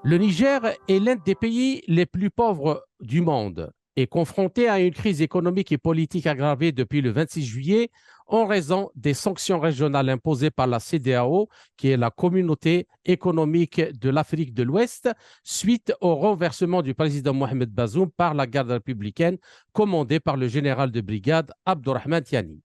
Le Niger est l'un des pays les plus pauvres du monde et confronté à une crise économique et politique aggravée depuis le 26 juillet en raison des sanctions régionales imposées par la CEDEAO, qui est la communauté économique de l'Afrique de l'Ouest, suite au renversement du président Mohamed Bazoum par la garde républicaine commandée par le général de brigade Abdourahmane Tiani.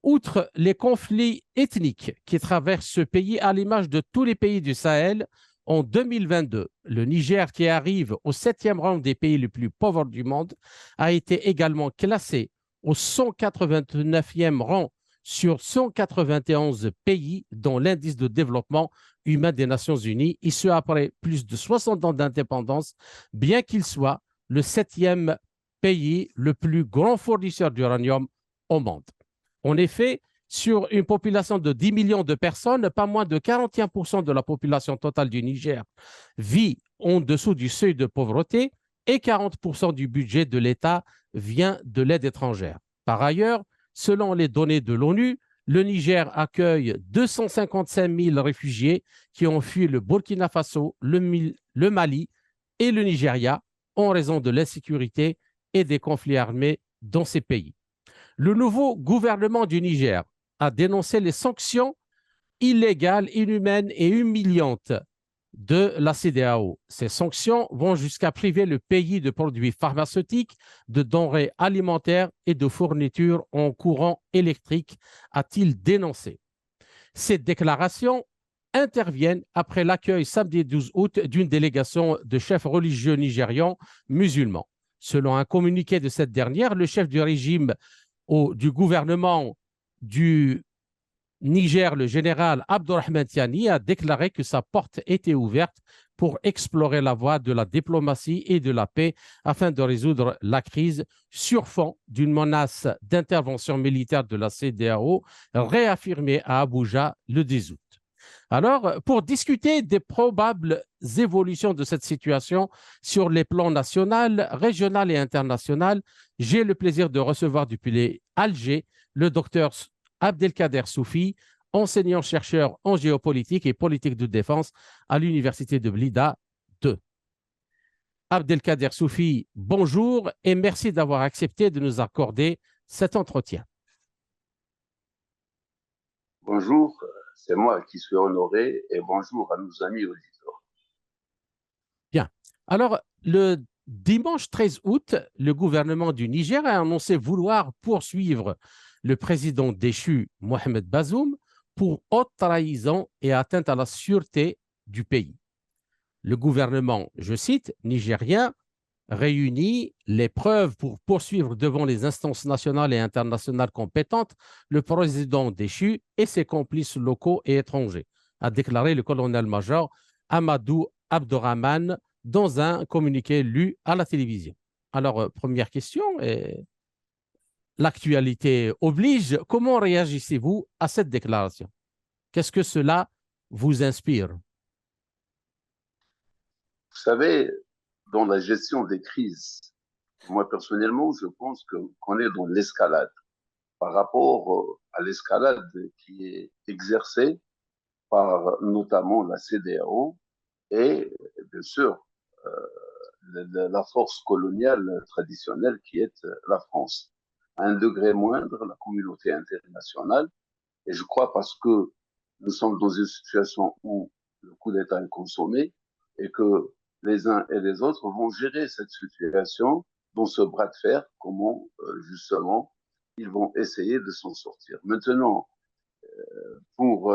Outre les conflits ethniques qui traversent ce pays à l'image de tous les pays du Sahel, en 2022, le Niger, qui arrive au 7e rang des pays les plus pauvres du monde, a été également classé au 189e rang sur 191 pays dans l'indice de développement humain des Nations Unies, et ce après plus de 60 ans d'indépendance, bien qu'il soit le 7e pays le plus grand fournisseur d'uranium au monde. En effet, sur une population de 10 millions de personnes, pas moins de 41% de la population totale du Niger vit en dessous du seuil de pauvreté et 40% du budget de l'État vient de l'aide étrangère. Par ailleurs, selon les données de l'ONU, le Niger accueille 255 000 réfugiés qui ont fui le Burkina Faso, le Mali et le Nigeria en raison de l'insécurité et des conflits armés dans ces pays. Le nouveau gouvernement du Niger a dénoncé les sanctions illégales, inhumaines et humiliantes de la CEDEAO. Ces sanctions vont jusqu'à priver le pays de produits pharmaceutiques, de denrées alimentaires et de fournitures en courant électrique, a-t-il dénoncé. Ces déclarations interviennent après l'accueil samedi 12 août d'une délégation de chefs religieux nigérians musulmans. Selon un communiqué de cette dernière, le chef du régime du gouvernement du Niger, le général Abdourahmane Tiani, a déclaré que sa porte était ouverte pour explorer la voie de la diplomatie et de la paix afin de résoudre la crise sur fond d'une menace d'intervention militaire de la CEDEAO réaffirmée à Abuja le 10 août. Alors, pour discuter des probables évolutions de cette situation sur les plans national, régional et international, j'ai le plaisir de recevoir depuis Alger le docteur Abdelkader Soufi, enseignant-chercheur en géopolitique et politique de défense à l'Université de Blida 2. Abdelkader Soufi, bonjour et merci d'avoir accepté de nous accorder cet entretien. Bonjour, c'est moi qui suis honoré et bonjour à nos amis auditeurs. Bien. Alors, le dimanche 13 août, le gouvernement du Niger a annoncé vouloir poursuivre le président déchu Mohamed Bazoum pour haute trahison et atteinte à la sûreté du pays. Le gouvernement, je cite, nigérien, réunit les preuves pour poursuivre devant les instances nationales et internationales compétentes le président déchu et ses complices locaux et étrangers, a déclaré le colonel-major Amadou Abdourahmane dans un communiqué lu à la télévision. Alors, première question, l'actualité oblige, comment réagissez-vous à cette déclaration? Qu'est-ce que cela vous inspire? Vous savez, dans la gestion des crises, moi personnellement, je pense qu'on est dans l'escalade par rapport à l'escalade qui est exercée par notamment la CEDEAO et bien sûr la force coloniale traditionnelle qui est la France. À un degré moindre, la communauté internationale, et je crois parce que nous sommes dans une situation où le coup d'État est consommé et que les uns et les autres vont gérer cette situation dans ce bras de fer, comment justement ils vont essayer de s'en sortir. Maintenant, pour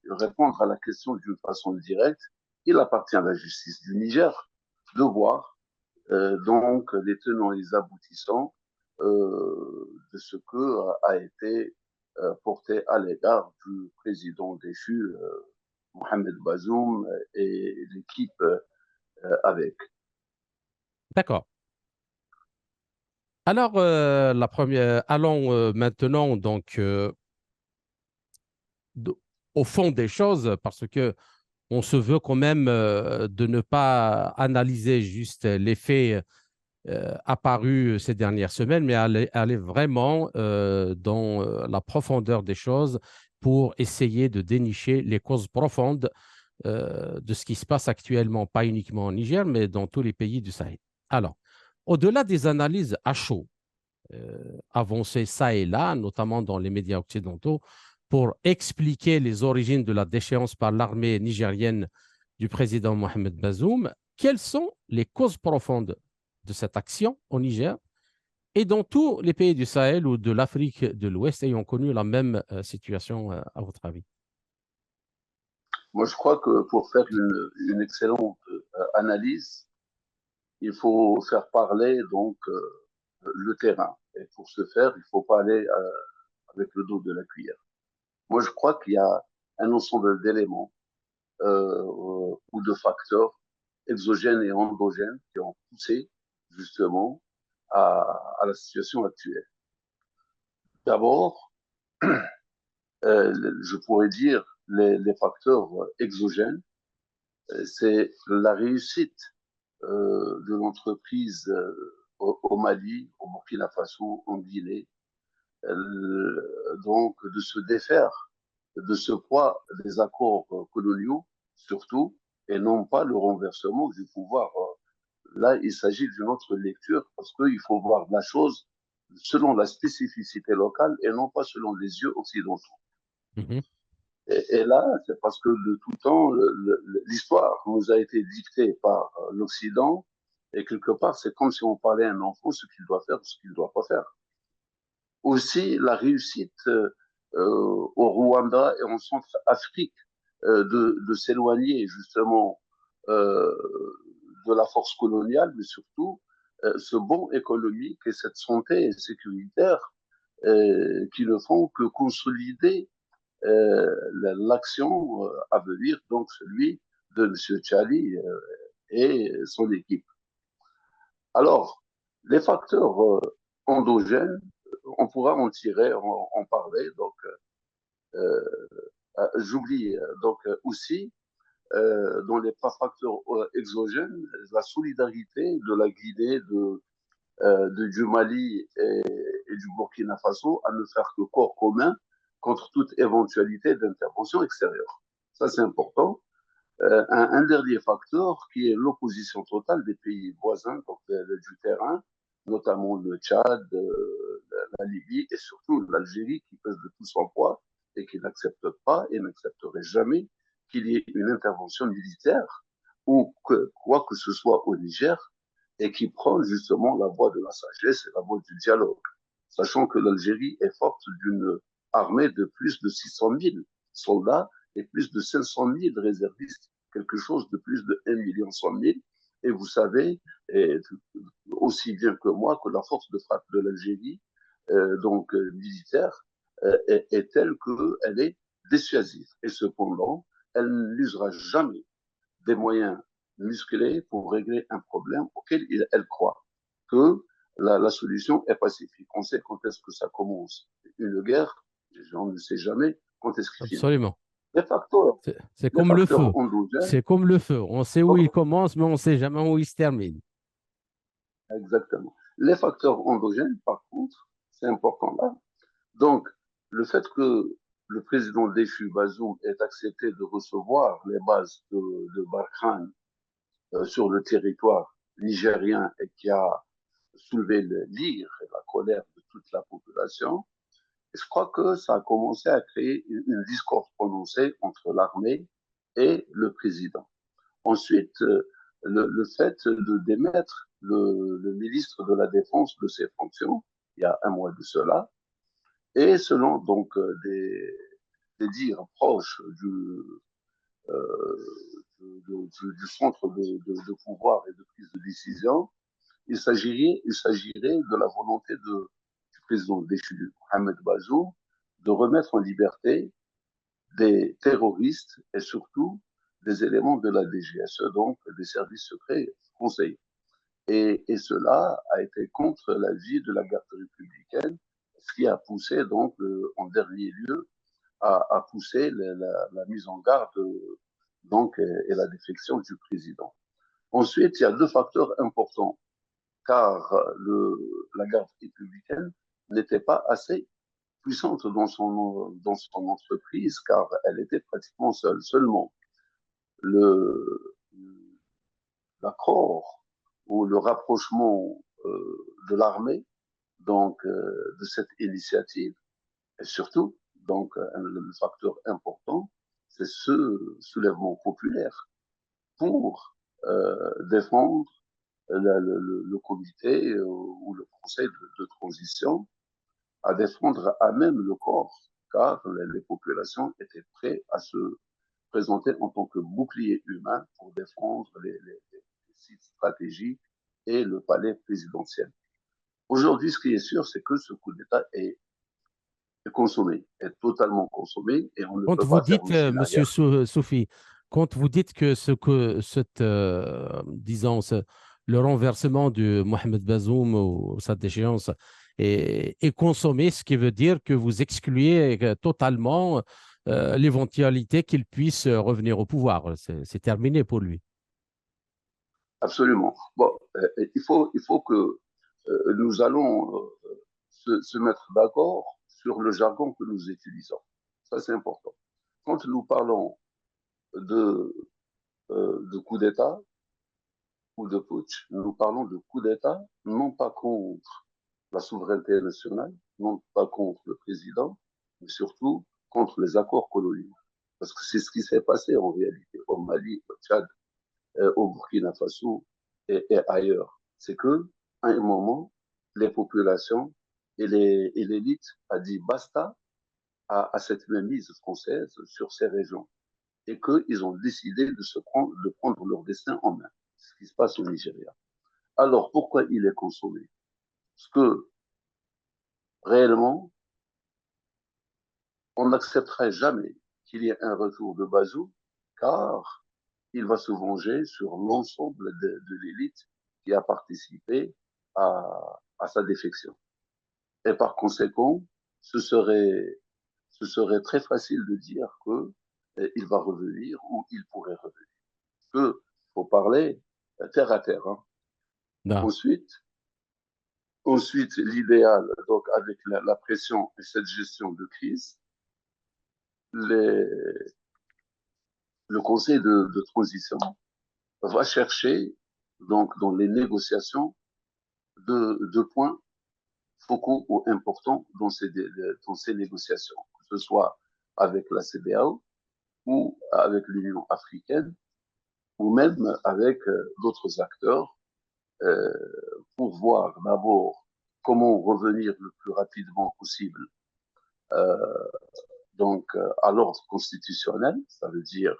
répondre à la question d'une façon directe, il appartient à la justice du Niger de voir donc les tenants et les aboutissants de ce que a été porté à l'égard du président déchu Mohamed Bazoum et l'équipe avec. D'accord. Alors, allons maintenant donc au fond des choses, parce que on se veut quand même de ne pas analyser juste les faits apparus ces dernières semaines, mais aller vraiment dans la profondeur des choses pour essayer de dénicher les causes profondes de ce qui se passe actuellement, pas uniquement au Niger, mais dans tous les pays du Sahel. Alors, au-delà des analyses à chaud, avancées ça et là, notamment dans les médias occidentaux, pour expliquer les origines de la déchéance par l'armée nigérienne du président Mohamed Bazoum, quelles sont les causes profondes de cette action au Niger et dans tous les pays du Sahel ou de l'Afrique de l'Ouest ayant connu la même situation, à votre avis? Moi, je crois que pour faire une excellente analyse, il faut faire parler donc le terrain. Et pour ce faire, il ne faut pas aller avec le dos de la cuillère. Moi, je crois qu'il y a un ensemble d'éléments ou de facteurs exogènes et endogènes qui ont poussé justement à la situation actuelle. D'abord, je pourrais dire les facteurs exogènes, c'est la réussite de l'entreprise au Mali, au Burkina Faso, en Guinée, donc de se défaire de ce poids des accords coloniaux, surtout, et non pas le renversement du pouvoir. Là, il s'agit d'une autre lecture parce qu'il faut voir la chose selon la spécificité locale et non pas selon les yeux occidentaux. Mhm. Et là, c'est parce que de tout temps, l'histoire nous a été dictée par l'Occident et quelque part, c'est comme si on parlait à un enfant ce qu'il doit faire ou ce qu'il ne doit pas faire. Aussi, la réussite au Rwanda et en Centrafrique de s'éloigner justement euh, de la force coloniale, mais surtout ce bond économique et cette santé sécuritaire qui ne font que consolider l'action à venir, donc celui de M. Tchali et son équipe. Alors, les facteurs endogènes, on pourra en tirer, en parler. Donc, j'oublie donc aussi dans les facteurs exogènes, la solidarité de la Guinée, du Mali et du Burkina Faso à ne faire que corps commun contre toute éventualité d'intervention extérieure. Ça, c'est important. Un dernier facteur qui est l'opposition totale des pays voisins donc, du terrain, notamment le Tchad, la Libye et surtout l'Algérie qui pèse de tout son poids et qui n'accepte pas et n'accepterait jamais qu'il y ait une intervention militaire ou quoi que ce soit au Niger et qui prend justement la voie de la sagesse et la voie du dialogue, sachant que l'Algérie est forte d'une armée de plus de 600 000 soldats et plus de 500 000 réservistes, quelque chose de plus de 1 100 000. Et vous savez et, aussi bien que moi que la force de frappe de l'Algérie, donc militaire, est telle qu'elle est dissuasive. Et cependant, elle n'usera jamais des moyens musclés pour régler un problème auquel elle croit que la solution est pacifique. On sait quand est-ce que ça commence une guerre, on ne sait jamais quand est-ce qu'il finit. Absolument. Les facteurs, C'est les comme le feu. facteurs endogènes, C'est comme le feu. On sait où il commence, mais on ne sait jamais où il se termine. exactement. Les facteurs endogènes, par contre, c'est important là. Donc, le fait que le président déchu Bazoum ait accepté de recevoir les bases de Barkhane sur le territoire nigérien et qui a soulevé l'ire et la colère de toute la population, je crois que ça a commencé à créer une discorde prononcée entre l'armée et le président. Ensuite, le fait de démettre le ministre de la Défense de ses fonctions, il y a un mois de cela, et selon donc des dires proches du centre de pouvoir et de prise de décision, il s'agirait de la volonté du président déchu, Mohamed Bazoum, de remettre en liberté des terroristes et surtout des éléments de la DGSE, donc des services secrets français. Et cela a été contre l'avis de la garde républicaine, ce qui a poussé donc en dernier lieu à pousser la mise en garde donc et la défection du président. Ensuite, il y a deux facteurs importants, car la garde républicaine n'était pas assez puissante dans son entreprise, car elle était pratiquement seule. Seulement, le, l'accord ou le rapprochement de l'armée de cette initiative. Et surtout, le facteur important, c'est ce soulèvement populaire pour défendre le comité ou le conseil de transition, à défendre à même le corps, car les populations étaient prêtes à se présenter en tant que bouclier humain pour défendre les sites stratégiques et le palais présidentiel. Aujourd'hui, ce qui est sûr, c'est que ce coup d'État est consommé, est totalement consommé, et on ne Quand peut vous pas faire dites, machine Monsieur arrière. Soufi, quand vous dites que disons, le renversement de Mohamed Bazoum ou sa déchéance est consommé, ce qui veut dire que vous excluez totalement l'éventualité qu'il puisse revenir au pouvoir. C'est terminé pour lui. Absolument. Bon, il faut que nous allons se mettre d'accord sur le jargon que nous utilisons. Ça, c'est important. Quand nous parlons de, de coup d'État ou de putsch, nous parlons de coup d'État non pas contre la souveraineté nationale, non pas contre le président, mais surtout contre les accords coloniaux. Parce que c'est ce qui s'est passé en réalité au Mali, au Tchad, au Burkina Faso et ailleurs. C'est que, à un moment, les populations et l'élite a dit basta à cette mainmise française sur ces régions et qu'ils ont décidé de prendre leur destin en main, ce qui se passe au Nigeria. Alors, pourquoi il est consommé? Parce que, réellement, on n'accepterait jamais qu'il y ait un retour de Bazou, car il va se venger sur l'ensemble de l'élite qui a participé à sa défection. Et par conséquent, ce serait, ce serait très facile de dire que il va revenir ou il pourrait revenir. Il faut parler terre à terre. Hein. Non. Ensuite, ensuite l'idéal, donc avec la pression et cette gestion de crise, les, le conseil de transition va chercher donc dans les négociations deux points focaux ou importants dans ces négociations, que ce soit avec la CEDEAO ou avec l'Union africaine ou même avec d'autres acteurs euh, pour voir d'abord comment revenir le plus rapidement possible à l'ordre constitutionnel, ça veut dire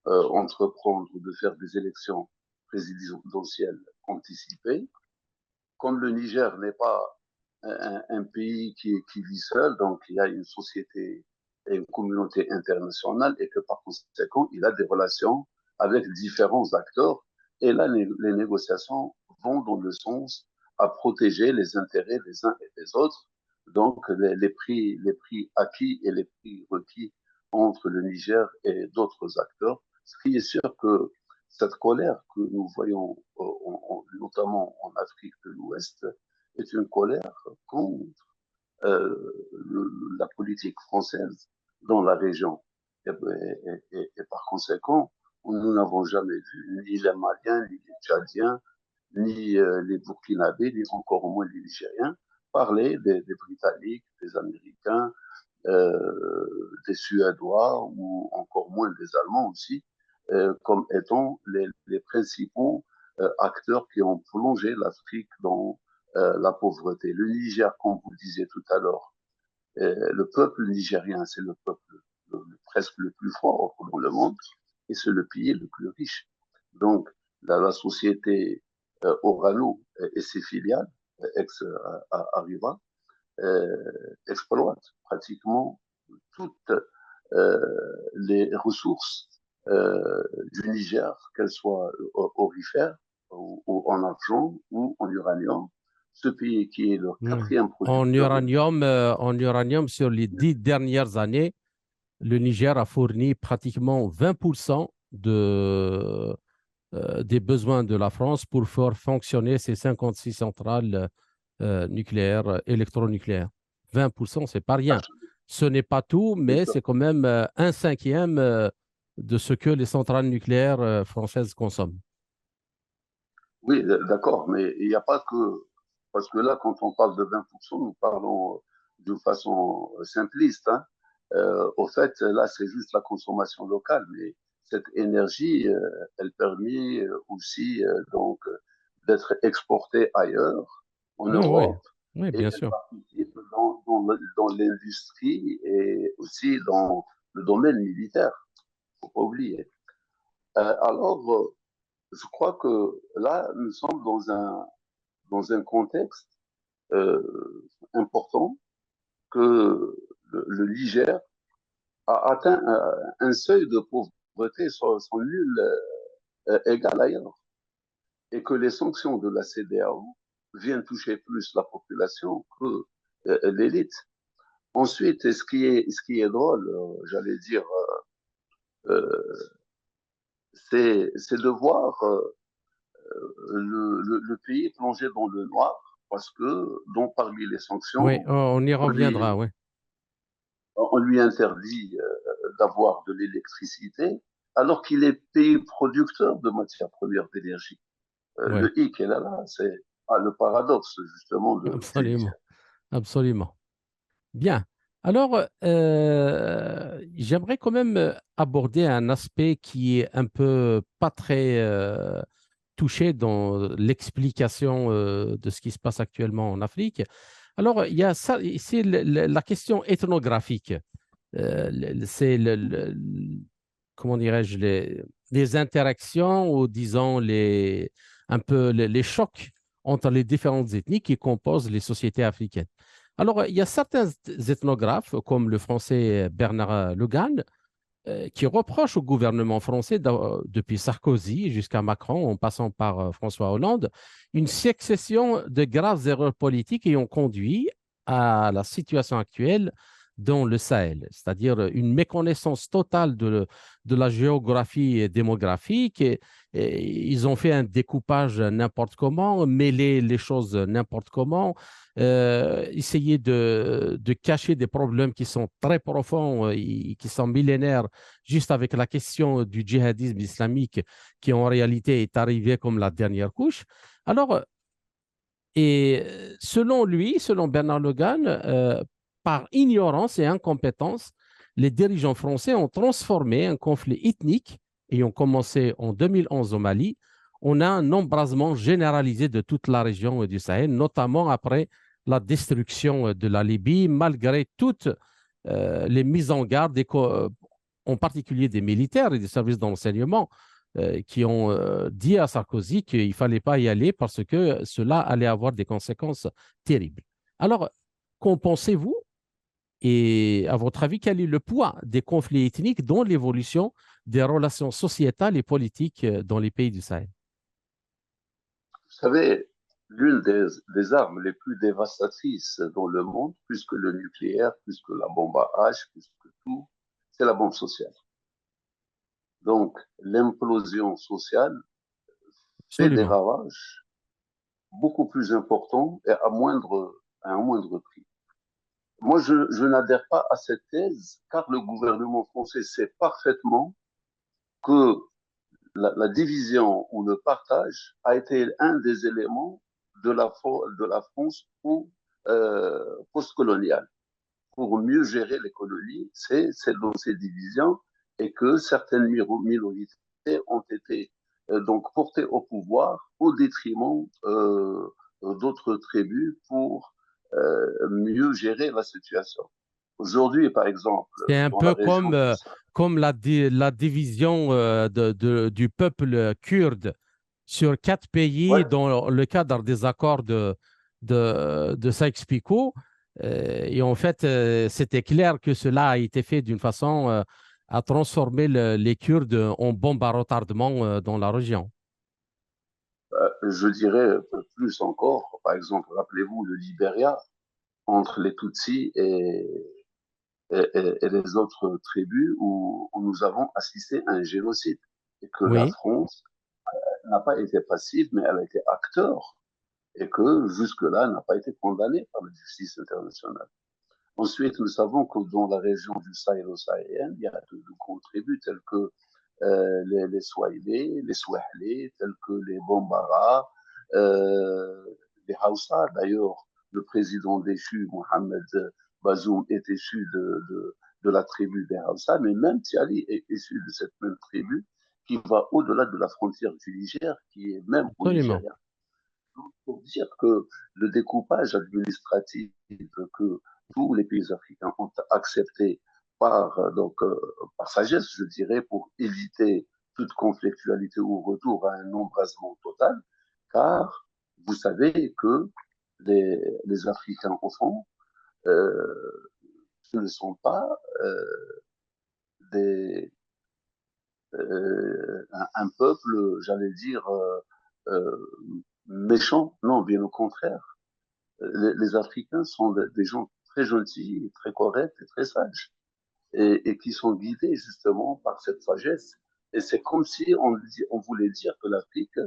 entreprendre de faire des élections présidentielles anticipées. Comme le Niger n'est pas un pays qui vit seul, donc il y a une société et une communauté internationale et que par conséquent, il a des relations avec différents acteurs. Et là, les négociations vont dans le sens à protéger les intérêts des uns et des autres. Donc, les prix acquis et les prix requis entre le Niger et d'autres acteurs. Ce qui est sûr que cette colère que nous voyons notamment en Afrique de l'Ouest est une colère contre la politique française dans la région. Et par conséquent, nous n'avons jamais vu ni les Maliens, ni les Tchadiens, ni les Burkinabés, ni encore moins les Nigériens parler des Britanniques, des Américains, des Suédois ou encore moins des Allemands aussi, comme étant les principaux acteurs qui ont plongé l'Afrique dans la pauvreté. Le Niger, comme vous le disiez tout à l'heure, le peuple nigérien, c'est le peuple presque le plus fort dans le monde et c'est le pays le plus riche. Donc, la société Orano et ses filiales, ex-Arriva, exploite pratiquement toutes les ressources du Niger, qu'elles soient aurifères ou en argent ou en uranium. Ce pays qui est le Oui. quatrième producteur de En uranium, sur les 10 dernières années, le Niger a fourni pratiquement 20% des besoins de la France pour faire fonctionner ces 56 centrales nucléaires, électronucléaires. 20%, c'est pas rien. Ce n'est pas tout, mais c'est quand même un cinquième de ce que les centrales nucléaires françaises consomment. Oui, d'accord, mais il n'y a pas que... Parce que là, quand on parle de 20%, nous parlons d'une façon simpliste, hein. Au fait, là, c'est juste la consommation locale, mais cette énergie, elle permet aussi d'être exportée ailleurs, en Oui, oui, Europe, oui, et bien elle sûr. participe dans l'industrie et aussi dans le domaine militaire, faut pas oublier. Alors, je crois que là, nous sommes dans un contexte important que le Niger a atteint un seuil de pauvreté sans nul égal ailleurs et que les sanctions de la CEDEAO viennent toucher plus la population que l'élite. Ensuite, ce qui est drôle, j'allais dire, euh, c'est de voir le pays plongé dans le noir parce que, donc, parmi les Oui, sanctions, on y on lui, reviendra, oui. on lui interdit d'avoir de l'électricité alors qu'il est pays producteur de matières premières d'énergie. Oui, Le hic est là, c'est le paradoxe justement du Niger. absolument, absolument. Bien. Alors, j'aimerais quand même aborder un aspect qui est un peu pas très touché dans l'explication de ce qui se passe actuellement en Afrique. Alors, il y a ça, c'est la question ethnographique. C'est comment dirais-je, les interactions ou disons un peu les chocs entre les différentes ethnies qui composent les sociétés africaines. Alors, il y a certains ethnographes, comme le français Bernard Legal, qui reprochent au gouvernement français, depuis Sarkozy jusqu'à Macron, en passant par François Hollande, une succession de graves erreurs politiques ayant conduit à la situation actuelle dans le Sahel, c'est-à-dire une méconnaissance totale de la géographie démographique. Et ils ont fait un découpage n'importe comment, mêlé les choses n'importe comment, essayer de cacher des problèmes qui sont très profonds et qui sont millénaires juste avec la question du djihadisme islamique qui en réalité est arrivé comme la dernière couche. Alors, selon lui, selon Bernard Logan, par ignorance et incompétence, les dirigeants français ont transformé un conflit ethnique ayant commencé en 2011 au Mali en un embrasement généralisé de toute la région du Sahel, notamment après la destruction de la Libye, malgré toutes les mises en garde, en particulier des militaires et des services d'enseignement, qui ont dit à Sarkozy qu'il ne fallait pas y aller parce que cela allait avoir des conséquences terribles. Alors, qu'en pensez-vous? Et à votre avis, quel est le poids des conflits ethniques dans l'évolution des relations sociétales et politiques dans les pays du Sahel? Vous savez, l'une des armes les plus dévastatrices dans le monde, plus que le nucléaire, plus que la bombe à H, plus que tout, c'est la bombe sociale. Donc, l'implosion sociale fait des Absolument. ravages beaucoup plus importants et à un moindre prix. Moi, je n'adhère pas à cette thèse car le gouvernement français sait parfaitement que la division ou le partage a été un des éléments de la France post-coloniale. Pour mieux gérer les colonies, c'est dans ces divisions et que certaines minorités ont été donc portées au pouvoir au détriment d'autres tribus pour mieux gérer la situation. Aujourd'hui, par exemple, C'est un dans la peu région comme, du Sahel, comme la division du peuple kurde sur quatre pays ouais, dans le cadre des accords de Sykes-Picot. Et en fait, c'était clair que cela a été fait d'une façon à transformer les Kurdes en bombe à retardement dans la région. je dirais plus encore, par exemple, rappelez-vous le Libéria entre les Tutsis et les autres tribus où nous avons assisté à un génocide et que la Oui, France n'a pas été passive, mais elle a été acteur et que jusque-là n'a pas été condamnée par la justice internationale. Ensuite, nous savons que dans la région du Sahel-Sahélien, il y a de grandes tribus telles que les Swahilés, les Swahilés, tels que les Bambara, les Hausa. D'ailleurs, le président déchu, Mohamed Bazoum, est issu de la tribu des Hausa, mais même Tiali est issu de cette même tribu qui va au-delà de la frontière du Niger, qui est même au Absolument. Nigeria. Pour dire que le découpage administratif que tous les pays africains ont accepté par sagesse, je dirais, pour éviter toute conflictualité ou retour à un embrasement total, car vous savez que les Africains, au fond, ce ne sont pas des, un peuple, j'allais dire, méchant. Non, bien au contraire. Les Africains sont des gens très gentils, très corrects et très sages, et qui sont guidés justement par cette sagesse. Et c'est comme si on voulait dire que l'Afrique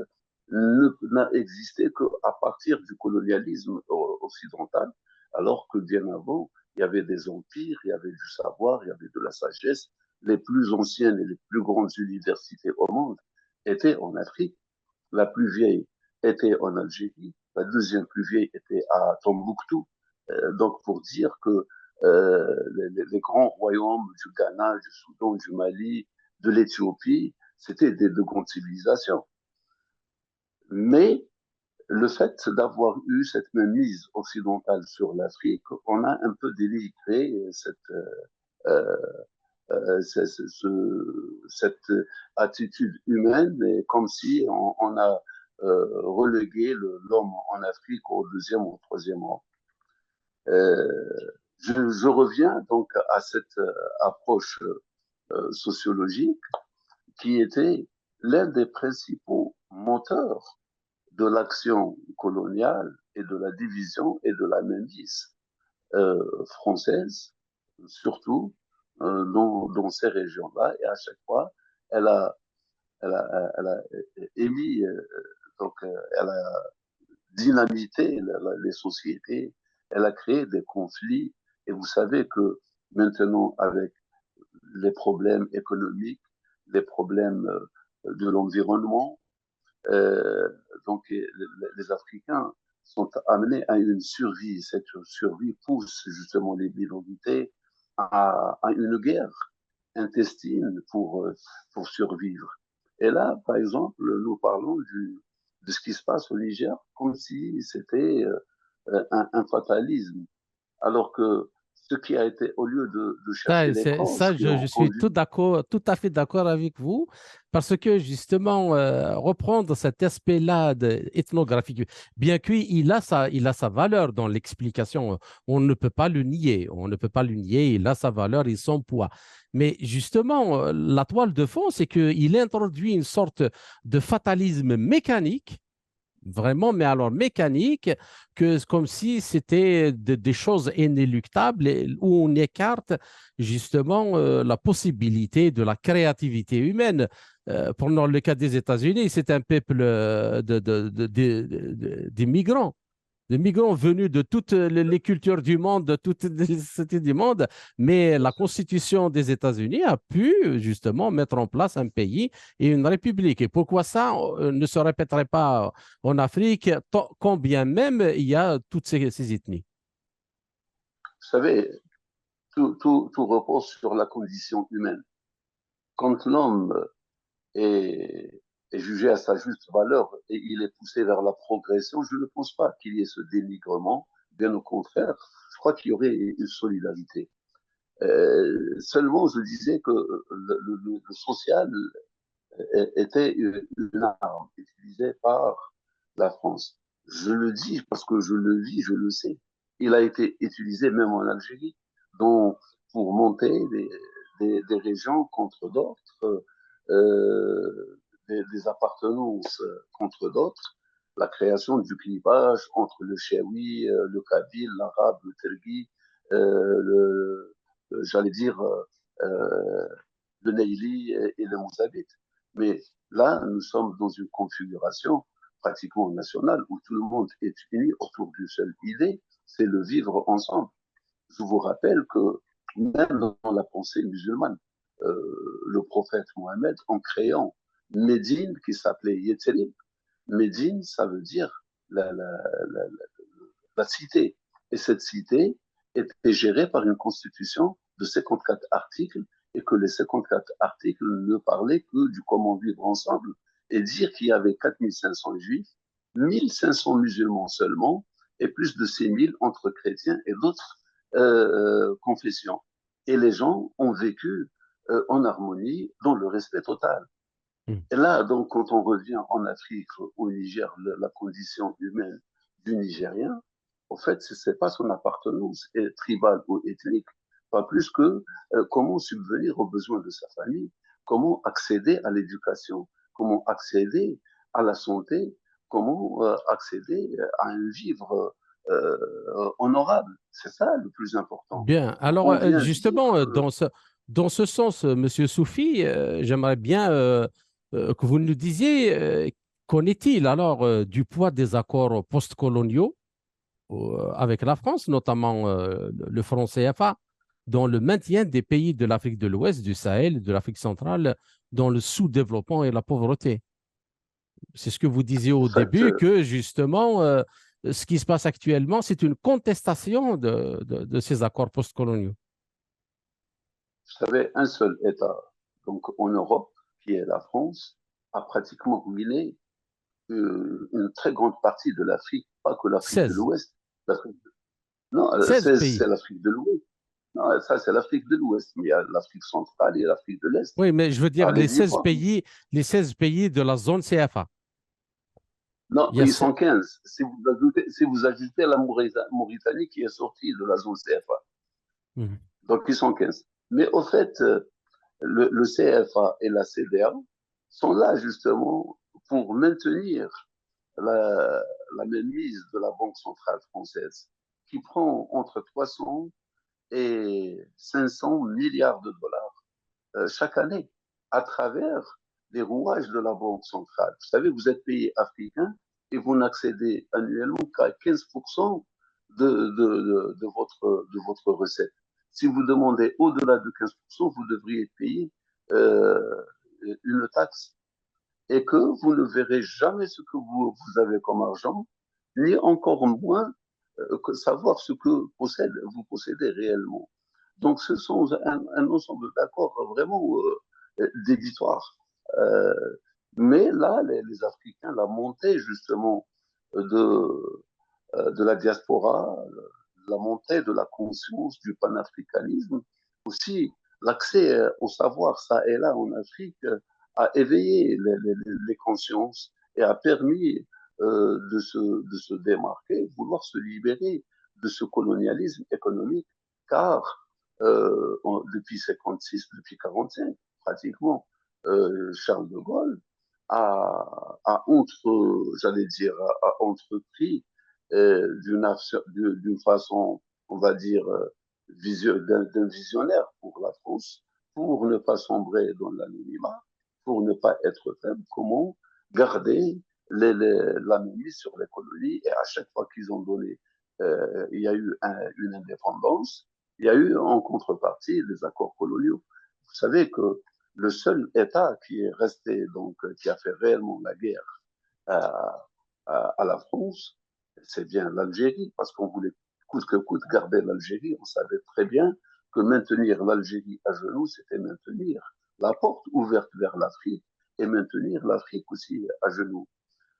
n'a existé qu'à partir du colonialisme occidental, alors que bien avant, il y avait des empires, il y avait du savoir, il y avait de la sagesse. Les plus anciennes et les plus grandes universités au monde étaient en Afrique. La plus vieille était en Algérie, la deuxième plus vieille était à Tombouctou. Donc, pour dire que les grands royaumes du Ghana, du Soudan, du Mali, de l'Éthiopie, c'était de grandes civilisations. Mais le fait d'avoir eu cette mainmise occidentale sur l'Afrique, on a un peu délivré euh, cette attitude humaine, et comme si on a relégué l'homme en Afrique au deuxième ou au troisième rang. Je reviens donc à cette approche sociologique qui était l'un des principaux moteurs de l'action coloniale et de la division et de la mainmise française, surtout dans ces régions-là. Et à chaque fois, elle a, elle a émis, elle a dynamité les sociétés, elle a créé des conflits. Et vous savez que maintenant, avec les problèmes économiques, les problèmes de l'environnement, euh, donc les Africains sont amenés à une survie. Cette survie pousse justement les minorités à une guerre intestine pour survivre. Et là, par exemple, nous parlons de ce qui se passe au Niger comme si c'était un fatalisme, alors que ce qui a été, au lieu de chercher les causes Ça, qui ont je suis conduit. tout à fait d'accord avec vous, parce que justement, reprendre cet aspect-là ethnographique, bien il a sa valeur dans l'explication, on ne peut pas le nier, on ne peut pas le nier, il a sa valeur et son poids. Mais justement, la toile de fond, c'est qu'il introduit une sorte de fatalisme mécanique vraiment, mais alors mécanique, que comme si c'était des choses inéluctables où on écarte justement la possibilité de la créativité humaine. Prenons le cas des États-Unis, c'est un peuple d'immigrants des migrants venus de toutes les cultures du monde, de toutes les sociétés du monde, mais la Constitution des États-Unis a pu justement mettre en place un pays et une république. Et pourquoi ça ne se répéterait pas en Afrique, quand bien même il y a toutes ces ethnies? Vous savez, tout repose sur la condition humaine. Quand l'homme est, est jugé à sa juste valeur et il est poussé vers la progression, je ne pense pas qu'il y ait ce dénigrement. Bien au contraire, je crois qu'il y aurait une solidarité. Seulement, je disais que le social était une arme utilisée par la France. Je le dis parce que je le vis, je le sais. Il a été utilisé même en Algérie donc, pour monter des régions contre d'autres, des appartenances contre d'autres, la création du clivage entre le Chewi, le Kabyle, l'Arabe, le Tergui, j'allais dire, euh, le Neili et le Mozambique. Mais là, nous sommes dans une configuration pratiquement nationale où tout le monde est uni autour d'une seule idée, c'est le vivre ensemble. Je vous rappelle que même dans la pensée musulmane, le prophète Mohammed en créant Médine qui s'appelait Yathrib. Médine, ça veut dire la cité. Et cette cité était gérée par une constitution de 54 articles et que les 54 articles ne parlaient que du comment vivre ensemble et dire qu'il y avait 4500 juifs, 1500 musulmans seulement et plus de 6000 entre chrétiens et d'autres confessions. Et les gens ont vécu en harmonie, dans le respect total. Et là, donc, quand on revient en Afrique, au Niger, la condition humaine du Nigérien, en fait, ce n'est pas son appartenance tribale ou ethnique, pas plus que comment subvenir aux besoins de sa famille, comment accéder à l'éducation, comment accéder à la santé, comment accéder à un vivre honorable. C'est ça le plus important. Bien. Alors, On vient dire justement, que dans ce sens, Monsieur Soufi, j'aimerais bien que vous nous disiez qu'en est-il alors du poids des accords postcoloniaux avec la France, notamment le franc CFA, dans le maintien des pays de l'Afrique de l'Ouest, du Sahel, de l'Afrique centrale, dans le sous-développement et la pauvreté. C'est ce que vous disiez en au fait, début, que justement, ce qui se passe actuellement, c'est une contestation de ces accords postcoloniaux. vous savez, un seul État, donc en Europe, qui est la France, a pratiquement ruiné une très grande partie de l'Afrique, pas que l'Afrique de 16. l'Ouest. Non, 16 c'est pays. l'Afrique de l'Ouest. Non, ça, c'est l'Afrique de l'Ouest. Mais il y a l'Afrique centrale et l'Afrique de l'Est. Oui, mais je veux dire Par les différents. les 16 pays de la zone CFA. Non, Il y a ils sont 15. Si vous ajoutez la Mauritanie qui est sortie de la zone CFA. Mhm. Donc, ils sont 15. Mais au fait, le CFA et la CDA sont là justement pour maintenir la, la mainmise de la Banque centrale française, qui prend entre 300 et 500 milliards de dollars chaque année à travers les rouages de la Banque centrale. Vous savez, vous êtes pays africain et vous n'accédez annuellement qu'à 15% de votre recette. Si vous demandez au-delà de 15%, vous devriez payer une taxe et que vous ne verrez jamais ce que vous avez comme argent, ni encore moins que savoir ce que vous possédez réellement. Donc, ce sont un ensemble d'accords vraiment débitoire. Euh, mais là, les Africains, la montée justement de la diaspora, la montée de la conscience du panafricanisme, aussi l'accès au savoir, ça et là en Afrique, a éveillé les consciences et a permis de se démarquer, vouloir se libérer de ce colonialisme économique, car depuis 56, depuis 45, pratiquement, Charles de Gaulle j'allais dire, a entrepris d'une façon, on va dire, d'un visionnaire pour la France, pour ne pas sombrer dans l'anonymat, pour ne pas être faible, comment garder la mise sur les colonies. Et à chaque fois qu'ils ont donné, il y a eu une indépendance, il y a eu en contrepartie des accords coloniaux. Vous savez que le seul État qui est resté, donc, qui a fait réellement la guerre à, à la France, c'est bien l'Algérie, parce qu'on voulait coûte que coûte garder l'Algérie. On savait très bien que maintenir l'Algérie à genoux, c'était maintenir la porte ouverte vers l'Afrique et maintenir l'Afrique aussi à genoux.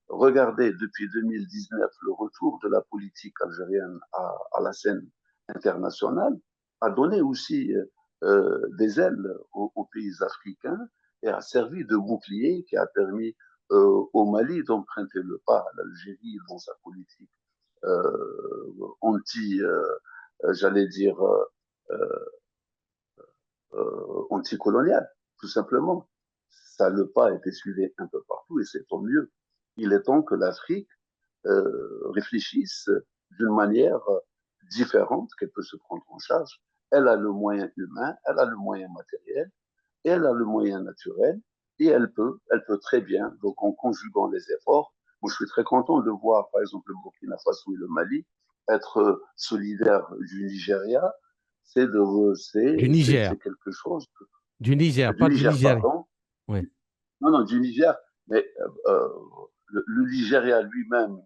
Regardez depuis 2019 le retour de la politique algérienne à la scène internationale a donné aussi des ailes aux pays africains et a servi de bouclier qui a permis au Mali d'emprunter le pas à l'Algérie dans sa politique j'allais dire, anticoloniale, tout simplement. Ça, le pas a été suivi un peu partout et c'est tant mieux. Il est temps que l'Afrique réfléchisse d'une manière différente, qu'elle peut se prendre en charge. Elle a le moyen humain, elle a le moyen matériel, et elle a le moyen naturel, et elle peut très bien, donc en conjuguant les efforts. Moi, je suis très content de voir, par exemple, le Burkina Faso et le Mali être solidaires du Nigeria. Du C'est Niger. quelque chose. Du Niger, du pas du Niger, Nigeria. pardon. Oui, Non, non, du Niger, mais le Nigeria lui-même,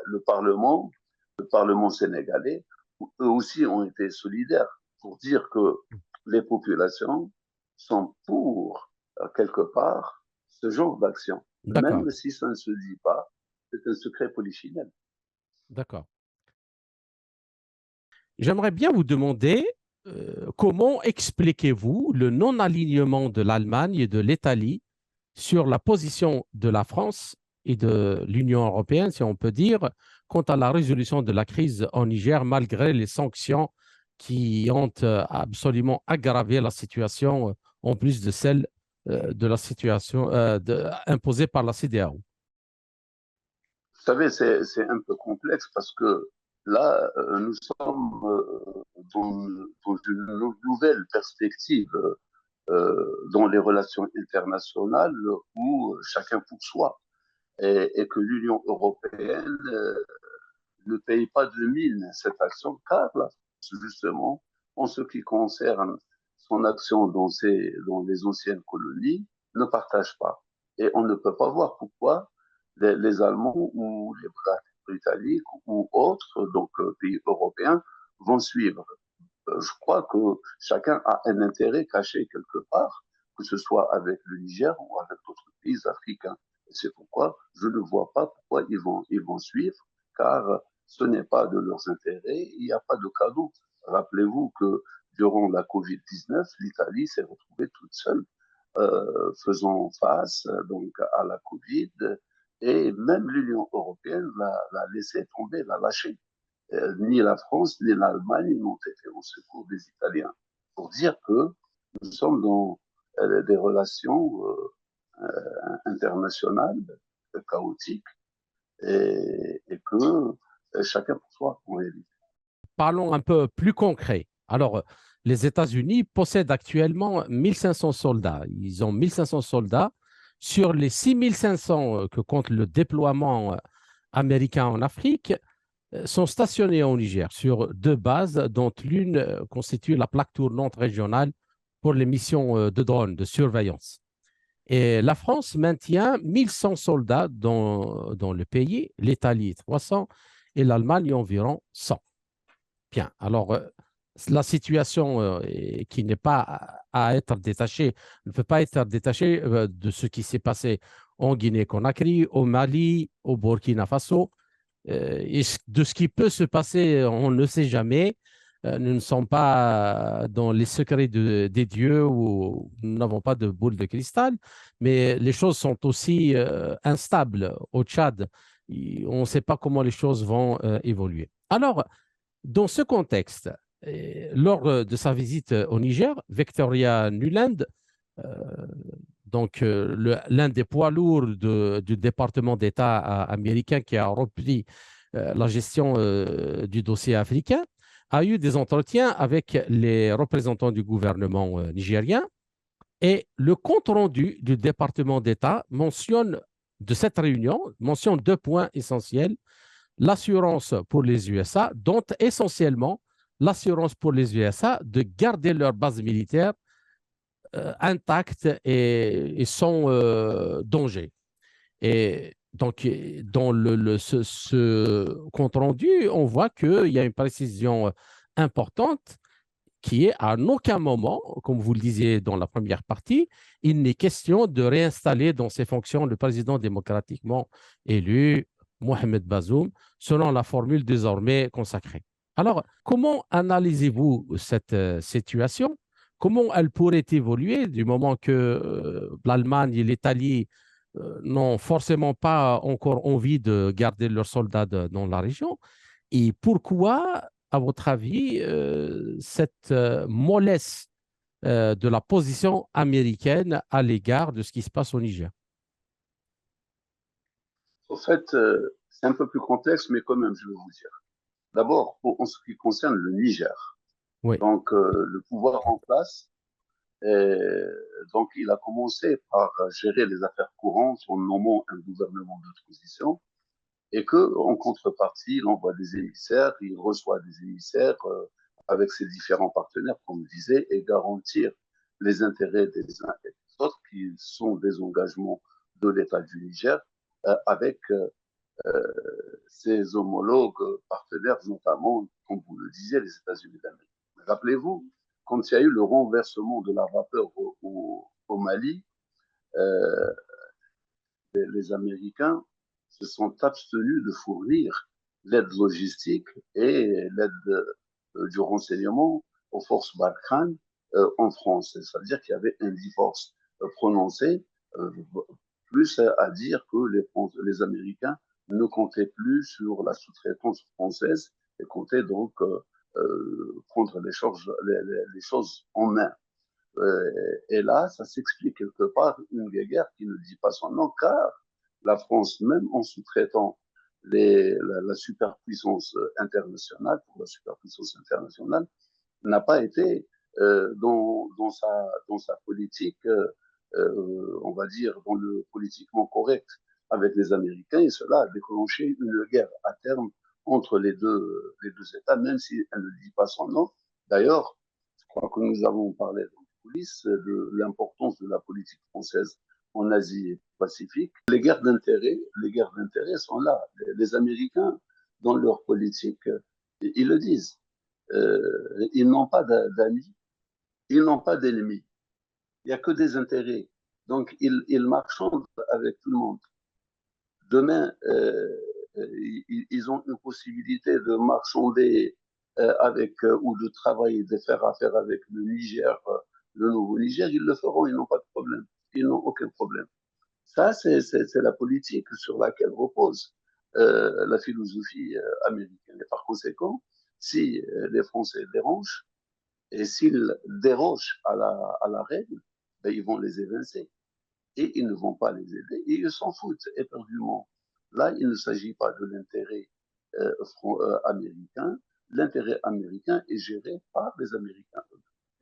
le Parlement sénégalais, eux aussi ont été solidaires pour dire que les populations sont pour, quelque part, ce genre d'action. d'accord, Même si ça ne se dit pas, c'est un secret polichinelle. d'accord. J'aimerais bien vous demander comment expliquez-vous le non-alignement de l'Allemagne et de l'Italie sur la position de la France et de l'Union européenne, si on peut dire, quant à la résolution de la crise en Niger, malgré les sanctions qui ont absolument aggravé la situation, en plus de celle de la situation imposée par la CEDEAO. Vous savez, c'est un peu complexe parce que là, nous sommes dans une nouvelle perspective dans les relations internationales où chacun pour soi et que l'Union européenne ne paye pas de mine cette action car là, justement, en ce qui concerne son action dans les anciennes colonies, ne partage pas. Et on ne peut pas voir pourquoi les Allemands ou les Britanniques ou autres, donc pays européens, vont suivre. Je crois que chacun a un intérêt caché quelque part, que ce soit avec le Niger ou avec d'autres pays africains. Et c'est pourquoi je ne vois pas pourquoi ils vont suivre, car ce n'est pas de leurs intérêts, il n'y a pas de cadeau. Rappelez-vous que durant la Covid-19, l'Italie s'est retrouvée toute seule, faisant face donc à la Covid, et même l'Union européenne l'a laissé tomber, l'a lâché. Ni la France ni l'Allemagne n'ont été au secours des Italiens. Pour dire que nous sommes dans des relations internationales chaotiques et que chacun pour soi en réalité. Parlons un peu plus concret. Alors, les États-Unis possèdent actuellement 1500 soldats. Ils ont 1500 soldats sur les 6500 que compte le déploiement américain en Afrique, sont stationnés au Niger sur deux bases, dont l'une constitue la plaque tournante régionale pour les missions de drones, de surveillance. Et la France maintient 1100 soldats dans le pays, l'Italie 300 et l'Allemagne environ 100. Bien, alors la situation qui n'est pas à être détachée, ne peut pas être détachée de ce qui s'est passé en Guinée-Conakry, au Mali, au Burkina Faso, et de ce qui peut se passer, on ne sait jamais. Nous ne sommes pas dans les secrets des dieux ou nous n'avons pas de boule de cristal, mais les choses sont aussi instables au Tchad. On ne sait pas comment les choses vont évoluer. Alors, dans ce contexte, lors de sa visite au Niger, Victoria Nuland, euh, donc l'un des poids lourds du département d'État américain qui a repris la gestion du dossier africain, a eu des entretiens avec les représentants du gouvernement nigérien et le compte-rendu du département d'État de cette réunion mentionne deux points essentiels: l'assurance pour les USA, dont essentiellement l'assurance pour les USA de garder leur base militaire intacte et sans danger. Et donc, dans ce compte rendu, on voit qu'il y a une précision importante qui est à aucun moment, comme vous le disiez dans la première partie, il n'est question de réinstaller dans ses fonctions le président démocratiquement élu, Mohamed Bazoum, selon la formule désormais consacrée. Alors, comment analysez-vous cette situation? Comment elle pourrait évoluer du moment que l'Allemagne et l'Italie n'ont forcément pas encore envie de garder leurs soldats dans la région? Et pourquoi, à votre avis, cette mollesse de la position américaine à l'égard de ce qui se passe au Niger? En fait, c'est un peu plus complexe, mais quand même, je vais vous dire. D'abord, en ce qui concerne le Niger, Oui, donc le pouvoir en place, et donc il a commencé par gérer les affaires courantes en nommant un gouvernement de transition et que, en contrepartie, il envoie des émissaires, il reçoit des émissaires avec ses différents partenaires, comme je disais, et garantir les intérêts des uns et des autres, qui sont des engagements de l'État du Niger avec ses homologues partenaires, notamment, comme vous le disiez, les États-Unis d'Amérique. Rappelez-vous, quand il y a eu le renversement de la vapeur au Mali, euh, les Américains se sont abstenus de fournir l'aide logistique et l'aide du renseignement aux forces Barkhane en France. C'est-à-dire qu'il y avait un divorce prononcé, euh, plus à dire que les Américains ne comptaient plus sur la sous-traitance française et comptaient donc prendre les choses en main. Et là, ça s'explique quelque part une guerre qui ne dit pas son nom, car la France, même en sous-traitant la superpuissance internationale, pour la superpuissance internationale, n'a pas été dans sa politique, on va dire, dans le politiquement correct avec les Américains, et cela a déclenché une guerre à terme entre les deux États, même si elle ne dit pas son nom. D'ailleurs, je crois que nous avons parlé dans les coulisses de l'importance de la politique française en Asie et Pacifique. Les guerres d'intérêt sont là. Les Américains, dans leur politique, ils le disent. Ils n'ont pas d'amis, ils n'ont pas d'ennemis. Il n'y a que des intérêts. Donc, ils marchandent avec tout le monde. Demain, ils ont une possibilité de marchander ou de travailler, de faire affaire avec le Niger, le nouveau Niger, ils le feront, ils n'ont pas de problème. Ils n'ont aucun problème. Ça, c'est la politique sur laquelle repose la philosophie américaine. Et par conséquent, si les Français dérangent, et s'ils dérogent à la règle, ben, ils vont les évincer. Et ils ne vont pas les aider. Et ils s'en foutent éperdument. Là, il ne s'agit pas de l'intérêt américain. L'intérêt américain est géré par les Américains.